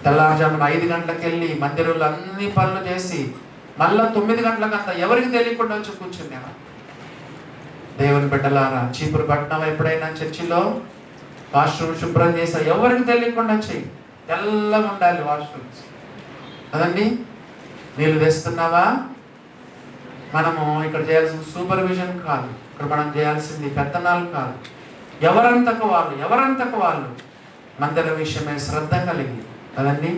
తెల్లారుజామున 5 గంటలకు వెళ్ళి మందిరంలో అన్ని పనులు చేసి మళ్ళీ 9 గంటలకంతా ఎవరికి తెలియకుండా వచ్చి కూర్చునేవాడిని. దేవుని బిడ్డలారా, చీపురు పట్టినావా ఎప్పుడైనా చర్చిలో? వాష్రూమ్ శుభ్రం చేసా, ఎవరికి తెలియకుండా చెయ్యి. తెల్లగా ఉండాలి వాష్రూమ్స్ కదండి. నీళ్ళు తెస్తున్నావా? మనము ఇక్కడ చేయాల్సిన సూపర్విజన్ కాదు, ఇక్కడ మనం చేయాల్సింది పెత్తనాలు కాదు. ఎవరంతకు వాళ్ళు మందిర విషయమే శ్రద్ధ కలిగి కదండి.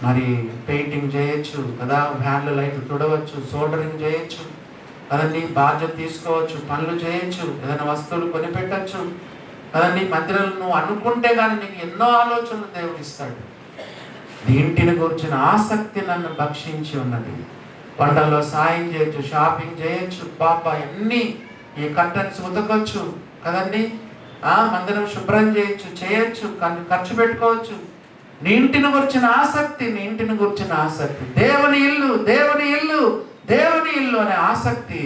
మరి పెయింటింగ్ చేయొచ్చు కదా, ఫ్యాన్లు లైట్లు తుడవచ్చు, సోల్డరింగ్ చేయొచ్చు కదండి, బాధ్యత తీసుకోవచ్చు, పనులు చేయొచ్చు, ఏదైనా వస్తువులు కొనిపెట్టచ్చు కదండి. మందిరాలు నువ్వు అనుకుంటే కానీ నీకు ఎన్నో ఆలోచనలు దేవుడు ఇస్తాడు. ఇంటిని గురించిన ఆసక్తి నన్ను భక్షించి ఉన్నది. వంటల్లో సాయం చేయొచ్చు, షాపింగ్ చేయొచ్చు, పాప ఎన్ని ఈ కర్టన్స్ ఉతకొచ్చు కదండి, మందిరం శుభ్రం చేయొచ్చు, ఖర్చు పెట్టుకోవచ్చు. నీ ఇంటిని గురించిన ఆసక్తి, దేవుని ఇల్లు అనే ఆసక్తి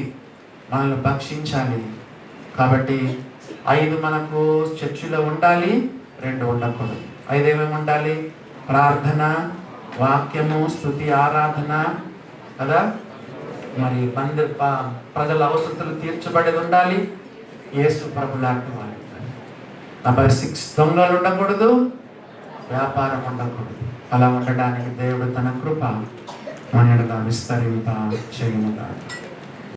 మనల్ని భక్షించాలి. కాబట్టి 5 మనకు చర్చిలో ఉండాలి, 2 ఉండకూడదు. 5 ఏమేమి ఉండాలి? ప్రార్థన, వాక్యము, స్తుతి, ఆరాధన కదా. మరి ప్రజల అవసరతలు తీర్చబడేది ఉండాలి. యేసు ప్రభు లాంటి వాళ్ళు. నెంబర్ 6, దొంగలు ఉండకూడదు, వ్యాపారం ఉండకూడదు. అలా ఉండడానికి దేవుడు తన కృప మనగా విస్తరింప చేయనుగాక.